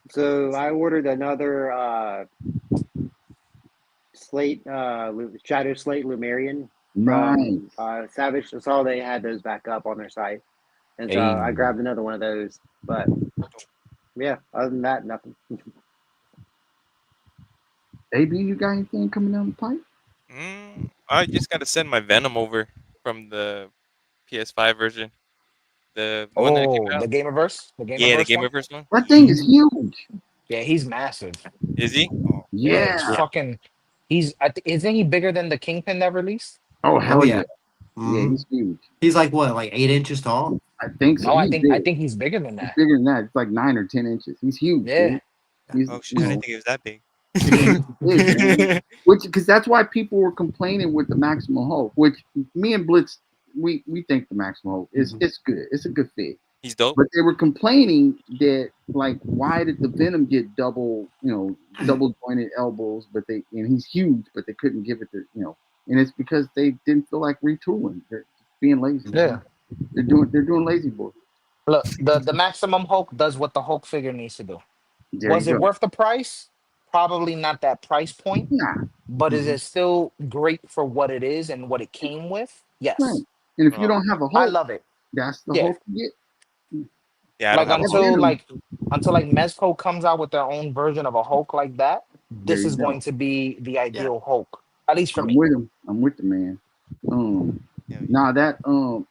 So I ordered another Slate, Shadow Slate Lumerian Nice. from Savage. I saw they had those back up on their site, and so I Hey. grabbed another one of those. But yeah, other than that, nothing. AB, you got anything coming down the pipe? I just gotta send my Venom over from the PS5 version. The one that came Oh, out. the Gamerverse? The Yeah, the Gamerverse Game one? Reverse one. That thing is huge. Yeah, he's massive. Is he? Oh, Yeah, he's Yeah. fucking. Isn't he bigger than the Kingpin that released? Oh Oh hell yeah. yeah. Yeah, Mhm. he's huge. He's like what, like 8 inches tall? I think so. Oh, He's I big. think he's bigger than He's that. bigger than that. It's like 9 or 10 inches. He's huge, Yeah. dude. He's, oh shit! I didn't think it was that big. big, man. Which, because that's why people were complaining with the Maximum Hulk. Which me and Blitz, we think the Maximum Hulk is it's good. It's a good fit. He's dope. But they were complaining that like, why did the Venom get double jointed elbows? But and he's huge, but they couldn't give it to and it's because they didn't feel like retooling. They're being lazy. Yeah. They're doing lazy boy. Look, the Maximum Hulk does what the Hulk figure needs to do. There Was you it go. worth the price? Probably not that price point, Nah, but is it still great for what it is and what it came with? right. Yes. And if you Oh, don't have a I Hulk, love it. that's the Yeah. Hulk you get. yeah, I Like don't have a That Hulk. Venom, until Mezco comes out with their own version of a Hulk like that, there this you is go. going to be the ideal Hulk. At least for I'm me. with him. I'm with the man. Yeah, Nah, that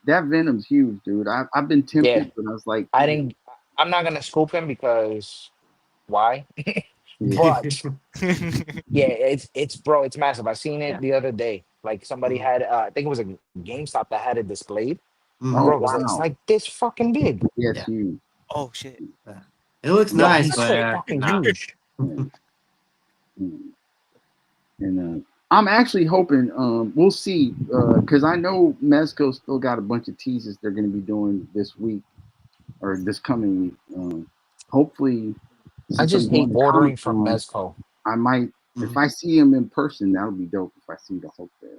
Venom's huge, dude. I've been tempted, Yeah. but I was like, I'm not gonna scoop him because why? yeah. But yeah, it's bro, it's massive. I seen it the other day. Like somebody had I think it was a GameStop that had it displayed. Oh Bro, it's wow, like this fucking big. yeah, it's Yeah. huge. oh shit! It looks Yo, nice, he's but straight fucking nah. huge. Yeah. And I'm actually hoping we'll see because I know Mezco still got a bunch of teases they're going to be doing this week or this coming week. Hopefully, I since I'm just hate going to ordering Comic from Con, Mezco. I might if I see him in person, that'll be dope. If I see the Hulk there,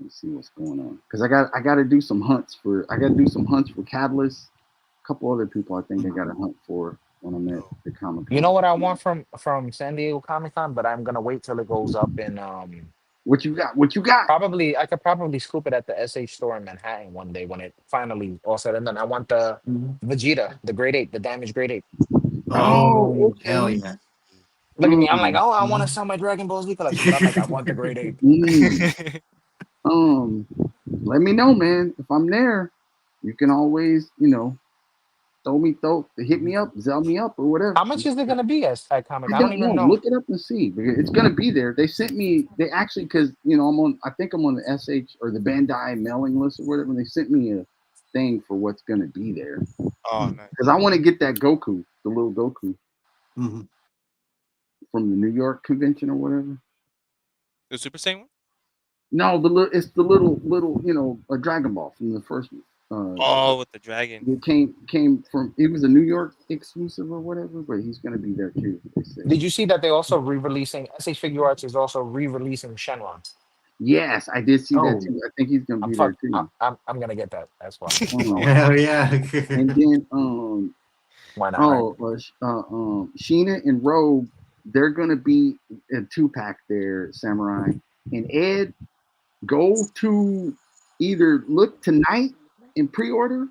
let's see what's going on because I got to do some hunts for Catalyst. A couple other people I think I got to hunt for when I'm at the Comic Con. You know what I want from San Diego Comic Con, but I'm gonna wait till it goes up in What you got? What you got? probably I could probably scoop it at the SH store in Manhattan one day when it finally all said and done. I want the Vegeta, the grade 8, the damaged grade 8. Oh, okay. Hell yeah. Look at me, I'm like, Um, oh, I want to sell my Dragon Ball Z collection, but I'm like, I want the grade 8. Let me know, man. If I'm there, you can always, hit me up, zell me up, or whatever. How much is it gonna be at Comic? I I don't don't know. even know. Look it up and see because it's gonna be there. They sent me. They actually, because I think I'm on the SH or the Bandai mailing list or whatever. And they sent me a thing for what's gonna be there. Oh, nice. Because I want to get that Goku, the little Goku Mhm. from the New York convention or whatever. The Super Saiyan one? No, it's the little a Dragon Ball from the first one. Oh, with the dragon. It came from. It was a New York exclusive or whatever, but he's gonna be there too. They said. Did you see that they also re-releasing SH Figure Arts is also re-releasing Shenron? Yes, I did see that Oh. too. I think he's gonna I'm be there fuck, too. I'm gonna get that. That's why. Hell yeah. And then Why not? Right? Sheena and Rogue, they're gonna be a 2-pack there, Samurai. And Ed, go to either look tonight and pre-order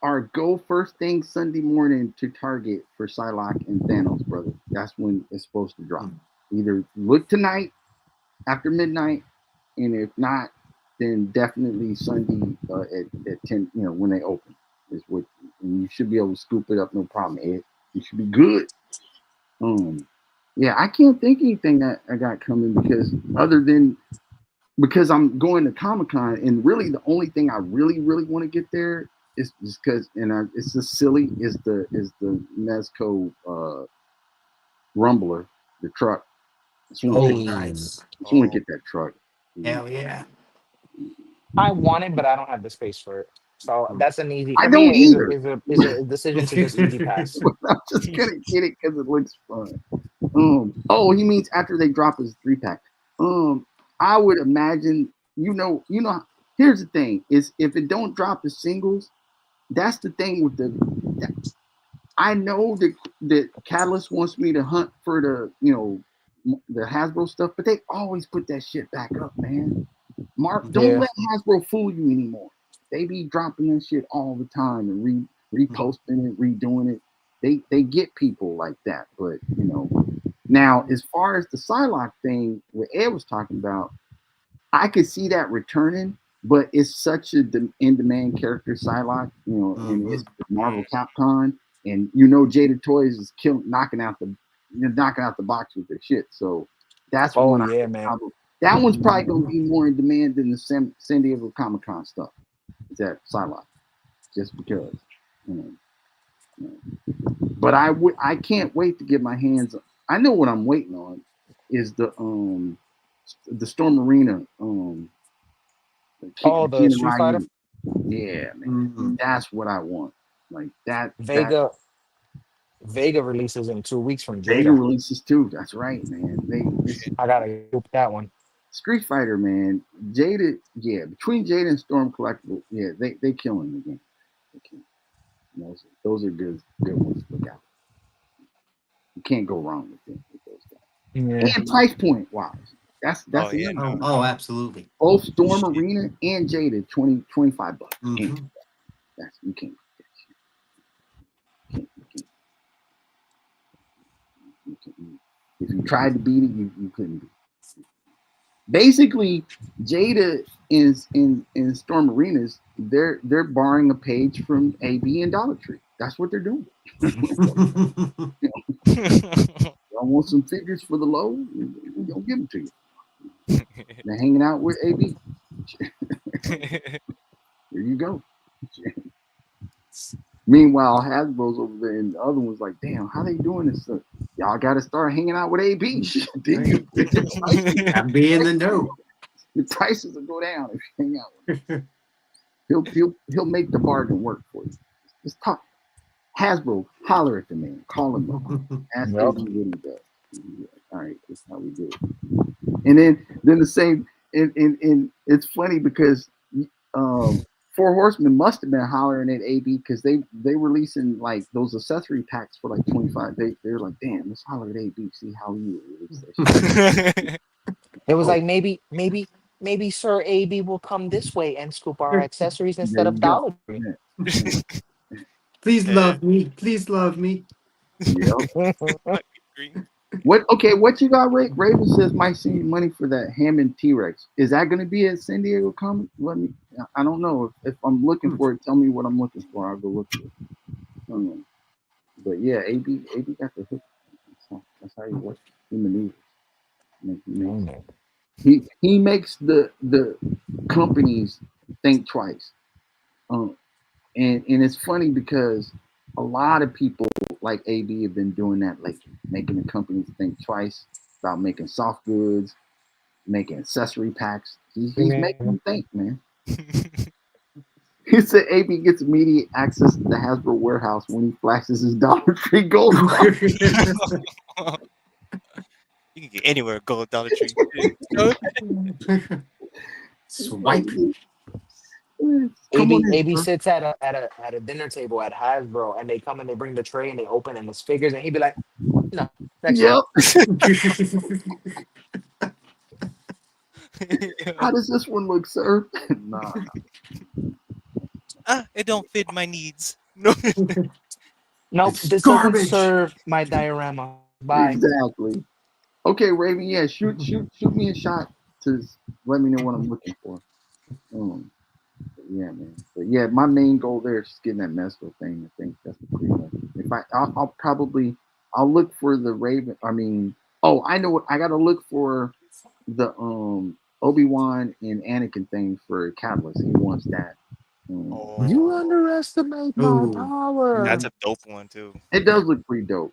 or go first thing Sunday morning to Target for Psylocke and Thanos, brother. That's when it's supposed to drop. Either look tonight after midnight, and if not, then definitely Sunday at 10, when they open is what, and you should be able to scoop it up, no problem, Ed. You should be good. Yeah, I can't think anything that I got coming because I'm going to Comic-Con, and really the only thing I really want to get there is just because, it's just silly, is the Mezco Rumbler, the truck. I just Nice. want to get that truck. Hell yeah. I want it, but I don't have the space for it. So that's an easy. I For don't me, either. is a decision to just easy pass. I'm just gonna get it because it looks fun. He means after they drop his 3-pack. I would imagine, here's the thing: is if it don't drop the singles, that's the thing with the. I know that Catalyst wants me to hunt for the Hasbro stuff, but they always put that shit back up, man. Mark, don't Yeah. let Hasbro fool you anymore. They be dropping that shit all the time and reposting it, redoing it. They get people like that, but now as far as the Psylocke thing, what Ed was talking about, I could see that returning, but it's such a in-demand character, Psylocke, and it's Marvel Capcom, and Jada Toys is knocking out the box with their shit. So that's Oh one. yeah, man. That one's probably going to be more in demand than the San Diego Comic Con stuff. Is that Psylocke? Just because, you know. But I can't wait to get my hands. I know what I'm waiting on is the Storm Arena Oh, the Ken Street Fighter. Ryu. Yeah, man, that's what I want. Like that. Vega releases in 2 weeks from Vega Jada. releases too. That's right, man. I gotta hoop that one. Street Fighter, man. Jada, yeah. Between Jada and Storm Collectible, yeah, they killing the game. They killing. Those are good ones to look out. You can't go wrong with those guys. Yeah. And price point wise, that's Oh yeah, another. no. Oh, absolutely. Both Storm Shit. Arena and Jada, $25. Mm-hmm. That's you can't. You can't. If you tried to beat it, you couldn't beat it. Basically, Jada is in Storm Arenas. They're borrowing a page from AB and Dollar Tree. That's what they're doing. Y'all want some figures for the low? We're gonna give them to you. They're hanging out with AB. There you go. Meanwhile, Hasbro's over there, and the other one's like, "Damn, how they doing this stuff? Y'all got to start hanging out with AB. Then I'd be in the know. the prices will go down if you hang out with him. He'll make the bargain work for you. Just talk. Hasbro, holler at the man, call him up, ask Yep. AB what he does. All right, that's how we do it. And then the same, and it's funny because Four Horsemen must have been hollering at AB because they releasing like those accessory packs for like 25. They're like, damn, let's holler at AB, see how he release that shit. It was like maybe Sir AB will come this way and scoop our accessories There instead you of go. Dollar Tree. Yeah. Please love me. Please love me. Yep. Green. What you got, Ray? Raven says might send you money for that Hammond T-Rex. Is that going to be at San Diego Comic? I don't know. If I'm looking for it, tell me what I'm looking for. I'll go look for it. I don't know. But yeah, AB got the hook. That's how he works. He maneuvers. He makes the companies think twice. And it's funny because a lot of people like AB have been doing that, like making the companies think twice about making soft goods, making accessory packs. He's making them think, man. He said AB gets immediate access to the Hasbro warehouse when he flashes his Dollar Tree gold. You can get anywhere at Gold Dollar Tree. Swipe. AB sits at a dinner table at Hasbro, and they come and they bring the tray and they open and it's figures, and he'd be like, "No, next Yep. Yeah. How does this one look, sir? Nah. It don't fit my needs. No. Nope, It's this doesn't garbage. serve my diorama. Bye." Exactly. Okay, Raven. Yeah, shoot me a shot to let me know what I'm looking for. Yeah, man. But yeah, my main goal there is just getting that Mesco thing. I think that's pretty much. If I'll look for the Raven. I mean, I know what I got to look for the Obi-Wan and Anakin thing for Catalyst. He wants that. You underestimate my Oh. power. That's a dope one too. It does look pretty dope.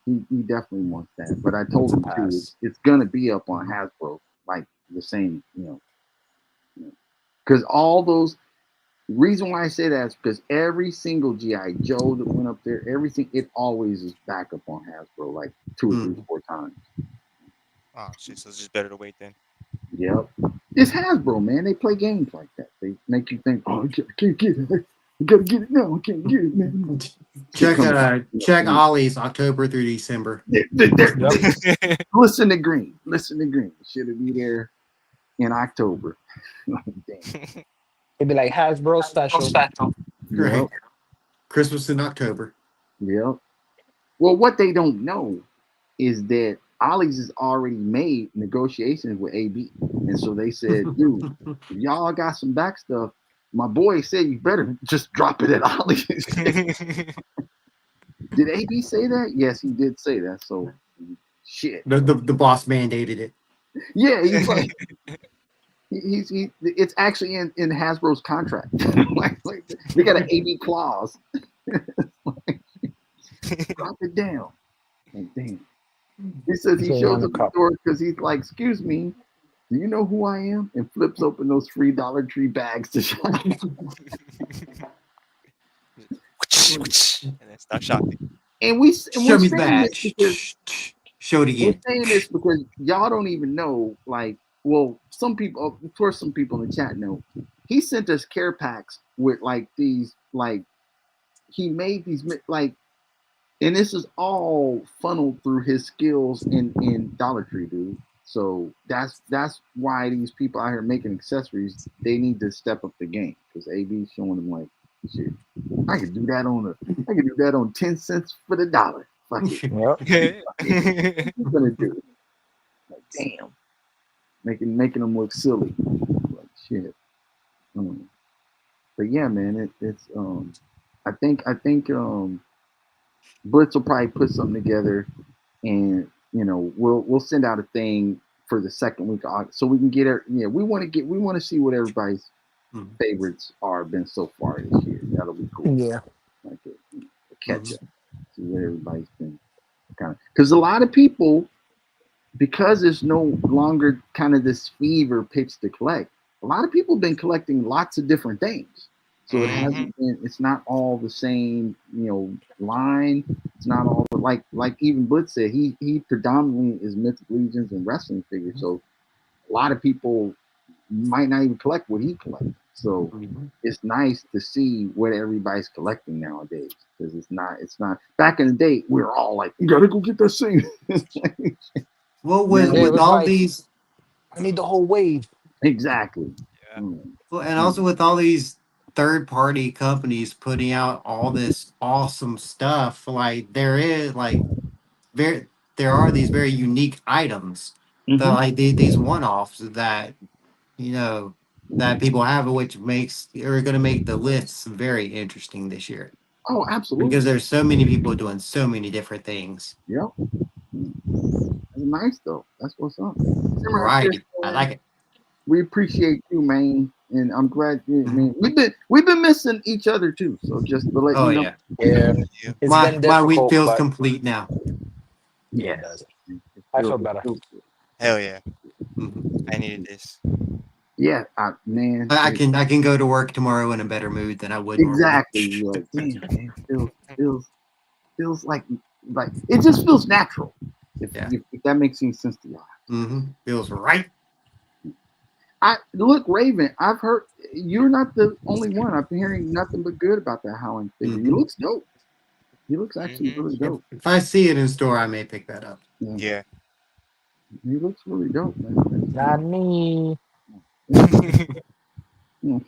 He definitely wants that. But I told him too, Yes. it's gonna be up on Hasbro, like the same, because all those. Reason why I say that is because every single GI Joe that went up there, everything, it always is back up on Hasbro like 2 or 3, 4 times. Oh shit! So it's just better to wait then. Yep. It's Hasbro, man. They play games like that. They make you think, oh, I can't get it. You gotta get it now. I can't get it, man. Check Ollie's October through December. Yep. Listen to Green. Listen to Green. Should it be there in October? Damn. It'd be like Hasbro special. Right. Yep. Christmas in October. Yep. Well, what they don't know is that Ollie's has already made negotiations with AB. And so they said, dude, if y'all got some back stuff, my boy said you better just drop it at Ollie's. Did AB say that? Yes, he did say that. So shit. The boss mandated it. Yeah, he's like it's actually in Hasbro's contract. like, they got an AB clause. Drop it down. Like, damn. He says he shows up the door because he's like, excuse me, do you know who I am? And flips open those free Dollar Tree bags to shop. And then start shopping. And we're Show me the saying badge. this because Show it we're again. saying this because y'all don't even know, like, well, some people, of course, some people in the chat know. He sent us care packs with like these, like, he made these, like, and this is all funneled through his skills in Dollar Tree, dude. So that's why these people out here making accessories, they need to step up the game because AB's showing them like, shit, I can do that on 10 cents for the dollar. Fuck it. Yep. What you gonna do? Like, damn, making them look silly. Like shit. But yeah, man, it's I think Blitz will probably put something together, and we'll send out a thing for the second week of August so we can get it. Yeah, we want to see what everybody's favorites are been so far this year. That'll be cool. Yeah, like a catch up, see what everybody's been kind of, because a lot of people, because it's no longer kind of this fever pitch to collect. A lot of people have been collecting lots of different things. So it hasn't been, it's not all the same, line. It's not all like even Blitz said, he predominantly is Mythic Legions and wrestling figures. So a lot of people might not even collect what he collects. So it's nice to see what everybody's collecting nowadays. Because it's not back in the day, we were all like, you gotta go get that thing. Well, with all like, these, I need the whole wave. Exactly. Yeah. Well, and also with all these third-party companies putting out all this awesome stuff, like there are these very unique items that like these one-offs that that people have, which are going to make the lists very interesting this year. Oh, absolutely! Because there's so many people doing so many different things. Yep, it's nice though. That's what's up. Right, I like it. We appreciate you, man, and I'm glad you. Man, we've been missing each other too. So just to let you know. Yeah. My week feels complete now. Yeah, it does. I feel better. Hell yeah! I needed this. Yeah, man. I can go to work tomorrow in a better mood than I would. Exactly. Like, damn, man, feels like it just feels natural. If that makes any sense to y'all. Feels right. Look, Raven, I've heard you're not the only one. I've been hearing nothing but good about that Howling figure. He looks dope. He looks actually really dope. If I see it in store, I may pick that up. Yeah. He looks really dope, man. Not me.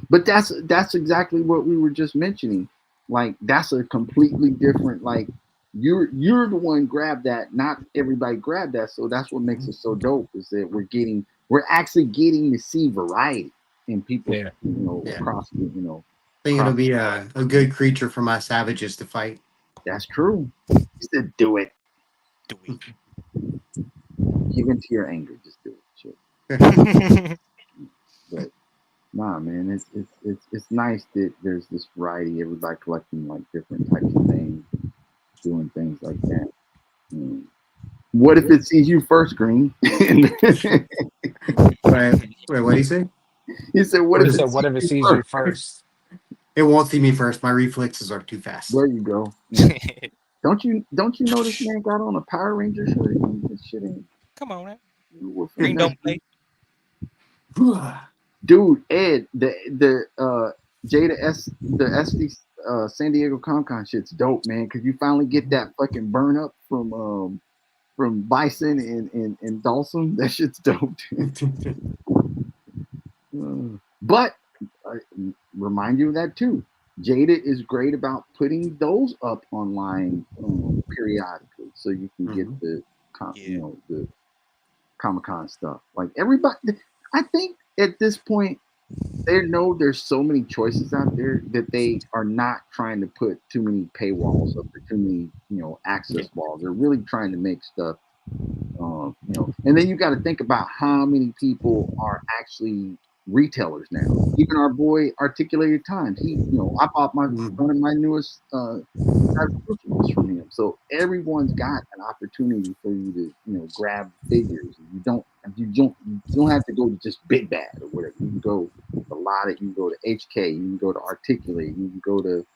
But that's exactly what we were just mentioning. Like that's a completely different. Like you're the one grabbed that. Not everybody grabbed that. So that's what makes it so dope. Is that we're actually getting to see variety in people. Across. I think it'll be a good creature for my savages to fight. That's true. He said, "Do it. Do it. Give into your anger. Just do it." Shit. But nah, man, it's nice that there's this variety. Everybody collecting like different types of things, doing things like that. What if it sees you first, Green? Wait, what did he say? He said, "What if it sees you first?" It won't see me first. My reflexes are too fast. There you go. Yeah. Don't you know this man got on a Power Ranger shirt? This shit ain't. Come on, man. Green don't play. Dude, Ed, the the SD San Diego Comic Con shit's dope, man. Cause you finally get that fucking burn up from Bison and Dawson. That shit's dope. But I remind you of that too. Jada is great about putting those up online periodically, so you can get the the Comic Con stuff. Like everybody, I think at this point they know there's so many choices out there that they are not trying to put too many paywalls up or too many access walls. They're really trying to make stuff. And then you got to think about how many people are actually retailers now. Even our boy Articulated Times, I bought one of my newest subscriptions from him. So everyone's got an opportunity for you to grab figures. You don't have to go to just Big Bad or whatever. You can go a lot of you can go to HK, you can go to Articulate, you can go to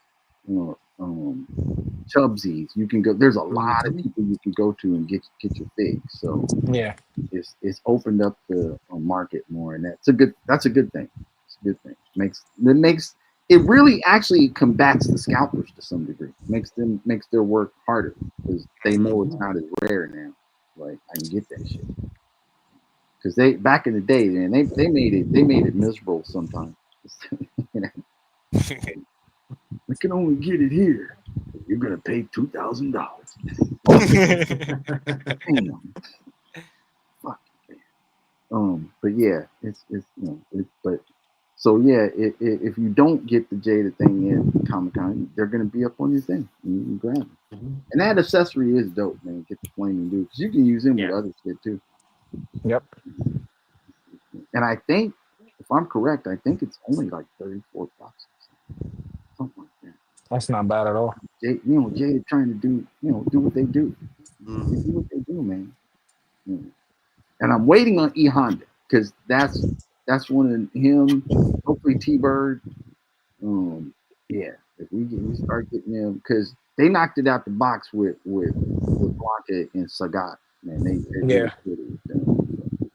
Chubsies. You can go. There's a lot of people you can go to and get your figs. So yeah, it's opened up the market more, and that's a good thing. It's a good thing. It really actually combats the scalpers to some degree. Makes their work harder because they know it's not as rare now. Like I can get that shit because they back in the day, man, they made it miserable sometimes. I can only get it here. You're gonna pay $2,000. Fuck, man. But yeah, but so yeah, if you don't get the Jada thing in Comic Con, they're gonna be up on your thing. And you can grab them. And that accessory is dope, man. Get the flaming dude because you can use him with other shit too. Yep. And I think, if I'm correct, I think it's only like $34. Something like that. That's not bad at all. Jada trying to do what they do. They do what they do, man. And I'm waiting on E Honda because that's one of him. Hopefully T-Bird. Yeah, if we start getting them because they knocked it out the box with Blanca and Sagat. Man, they really good with them.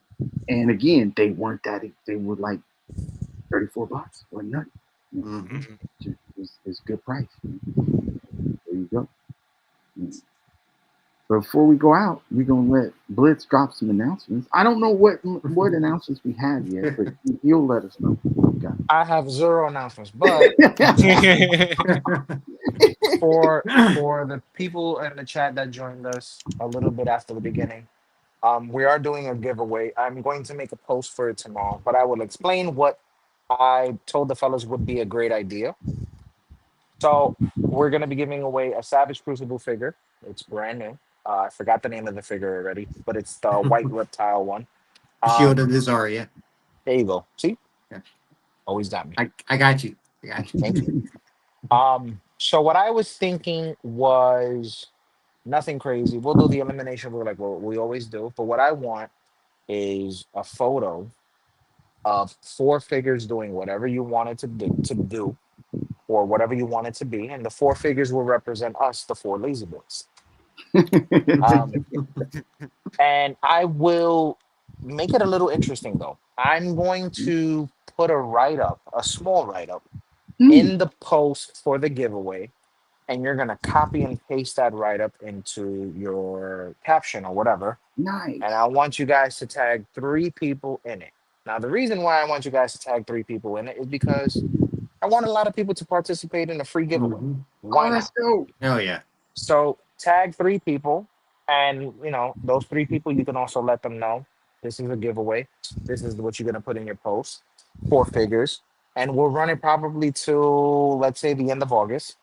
And again, they weren't that. They were like $34. Wasn't nothing. It's a good price. There you go. Before we go out, we're gonna let Blitz drop some announcements. I don't know what announcements we have yet, but he'll let us know. Okay. I have 0 announcements, but for the people in the chat that joined us a little bit after the beginning, we are doing a giveaway. I'm going to make a post for it tomorrow, but I will explain what I told the fellas would be a great idea. So we're going to be giving away a Savage Crucible figure. It's brand new. I forgot the name of the figure already, but it's the white reptile one. Shield of Zarya. There you go. See? Yeah. Always got me. I got you. I got you. Thank you. So what I was thinking was nothing crazy. We'll do the elimination rule like what we always do. But what I want is a photo of 4 figures doing whatever you wanted to do or whatever you want it to be. And the 4 figures will represent us, the 4 lazy boys. And I will make it a little interesting though. I'm going to put a small write-up in the post for the giveaway, and you're gonna copy and paste that write-up into your caption or whatever. Nice. And I want you guys to tag 3 people in it. Now, the reason why I want you guys to tag 3 people in it is because I want a lot of people to participate in a free giveaway. Why not? Oh yeah. So tag 3 people, and those 3 people, you can also let them know this is a giveaway. This is what you're gonna put in your post. 4 figures, and we'll run it probably to, let's say, the end of August.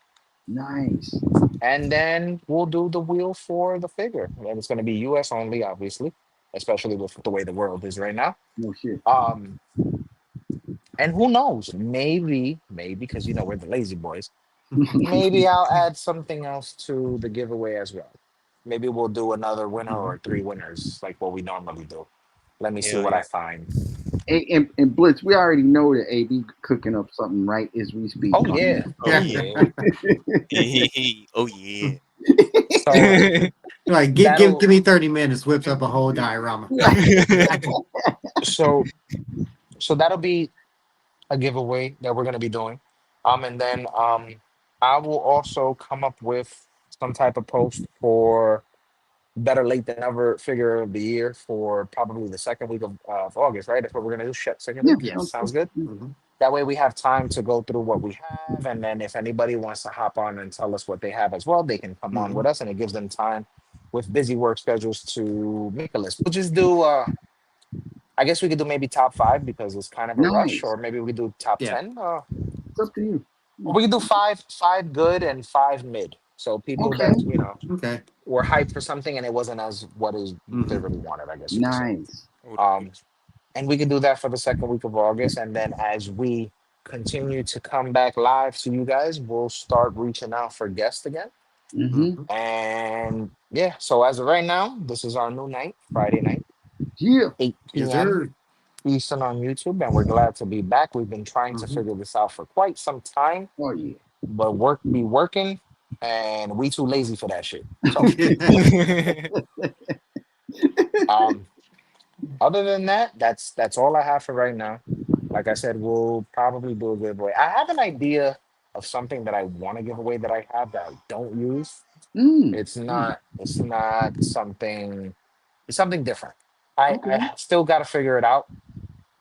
Nice. And then we'll do the wheel for the figure, and it's gonna be US only, obviously, especially with the way the world is right now. No shit. And who knows? Maybe because we're the lazy boys. Maybe I'll add something else to the giveaway as well. Maybe we'll do another winner or 3 winners like what we normally do. Let me see what I find. And Blitz, we already know that AB cooking up something right as we speak. Oh yeah. Oh yeah. So, like give me 30 minutes, whips up a whole diorama. So So that'll be a giveaway that we're gonna be doing. And then I will also come up with some type of post for better late than never figure of the year for probably the second week of August, right? That's what we're gonna do. Shit, second Yeah, week. Yes, sounds sounds good. good. Yeah. Mhm. That way we have time to go through what we have, and then if anybody wants to hop on and tell us what they have as well, they can come on with Mhm. us, and it gives them time with busy work schedules to make a list. We'll just do. I guess we could do maybe top five because it's kind of a rush, Nice. or maybe we do top Yeah. 10. It's up to you. Or we can do five good and five mid. So people Okay. that Okay. were hyped for something and it wasn't as what is they Mhm. really wanted, I guess you could say. Nice. Um, and we can do that for the second week of August, and then as we continue to come back live to you guys, we'll start reaching out for guests again. Mm-hmm. Mhm. And yeah, so as of right now, this is our new night, Friday night, Yeah. 8 Yes, p.m. sir. Eastern on YouTube, and we're glad to be back. We've been trying to Mhm. figure this out for quite some time, Oh yeah. but work be working, and we too lazy for that shit. So, um, other than that, that's all I have for right now. Like I said, we'll probably do a giveaway. I have an idea of something that I want to give away that I have that I don't use. Mm. It's not. It's not something. It's something different. I Okay. I still got to figure it out,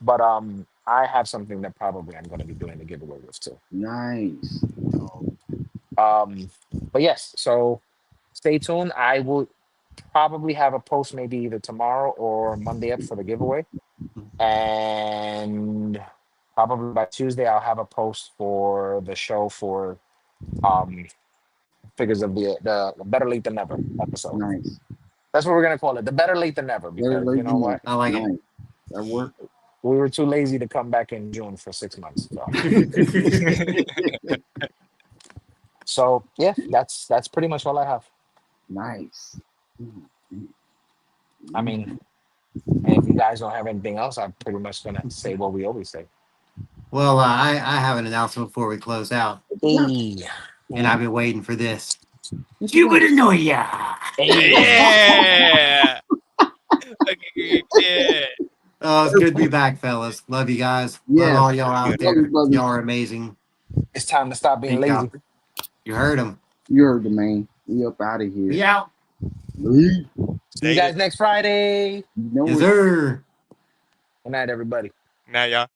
but I have something that probably I'm going to be doing the giveaway with too. Nice. Um, but yes, so stay tuned. I will probably have a post maybe either tomorrow or Monday up for the giveaway, and probably by Tuesday I'll have a post for the show for um figures of the better late than never episode. Nice. That's what we're gonna call it, the better late than never, Better because you late know than what, never. I like Nice. That worked. we were too lazy to come back in June for 6 months. So it. so yeah, that's pretty much all I have. Nice. Mm. I mean, and if you guys don't have anything else, I'm pretty much gonna say what we always say. Well, I have an announcement before we close out, Yeah. Hey, and I've been waiting for this. What you got? Jupiter! hey. Yeah. Okay, yeah. Oh, it's good to be back, fellas. Love you guys. Love Yes. all y'all out Good. Love you, there. Y'all brothers. are amazing. It's time to stop being Thank y'all. lazy. You heard them. You heard the man. We up out of here. We out. Leave. See you Later. guys next Friday. You know Yes, it. sir. Good night, everybody. Now, y'all.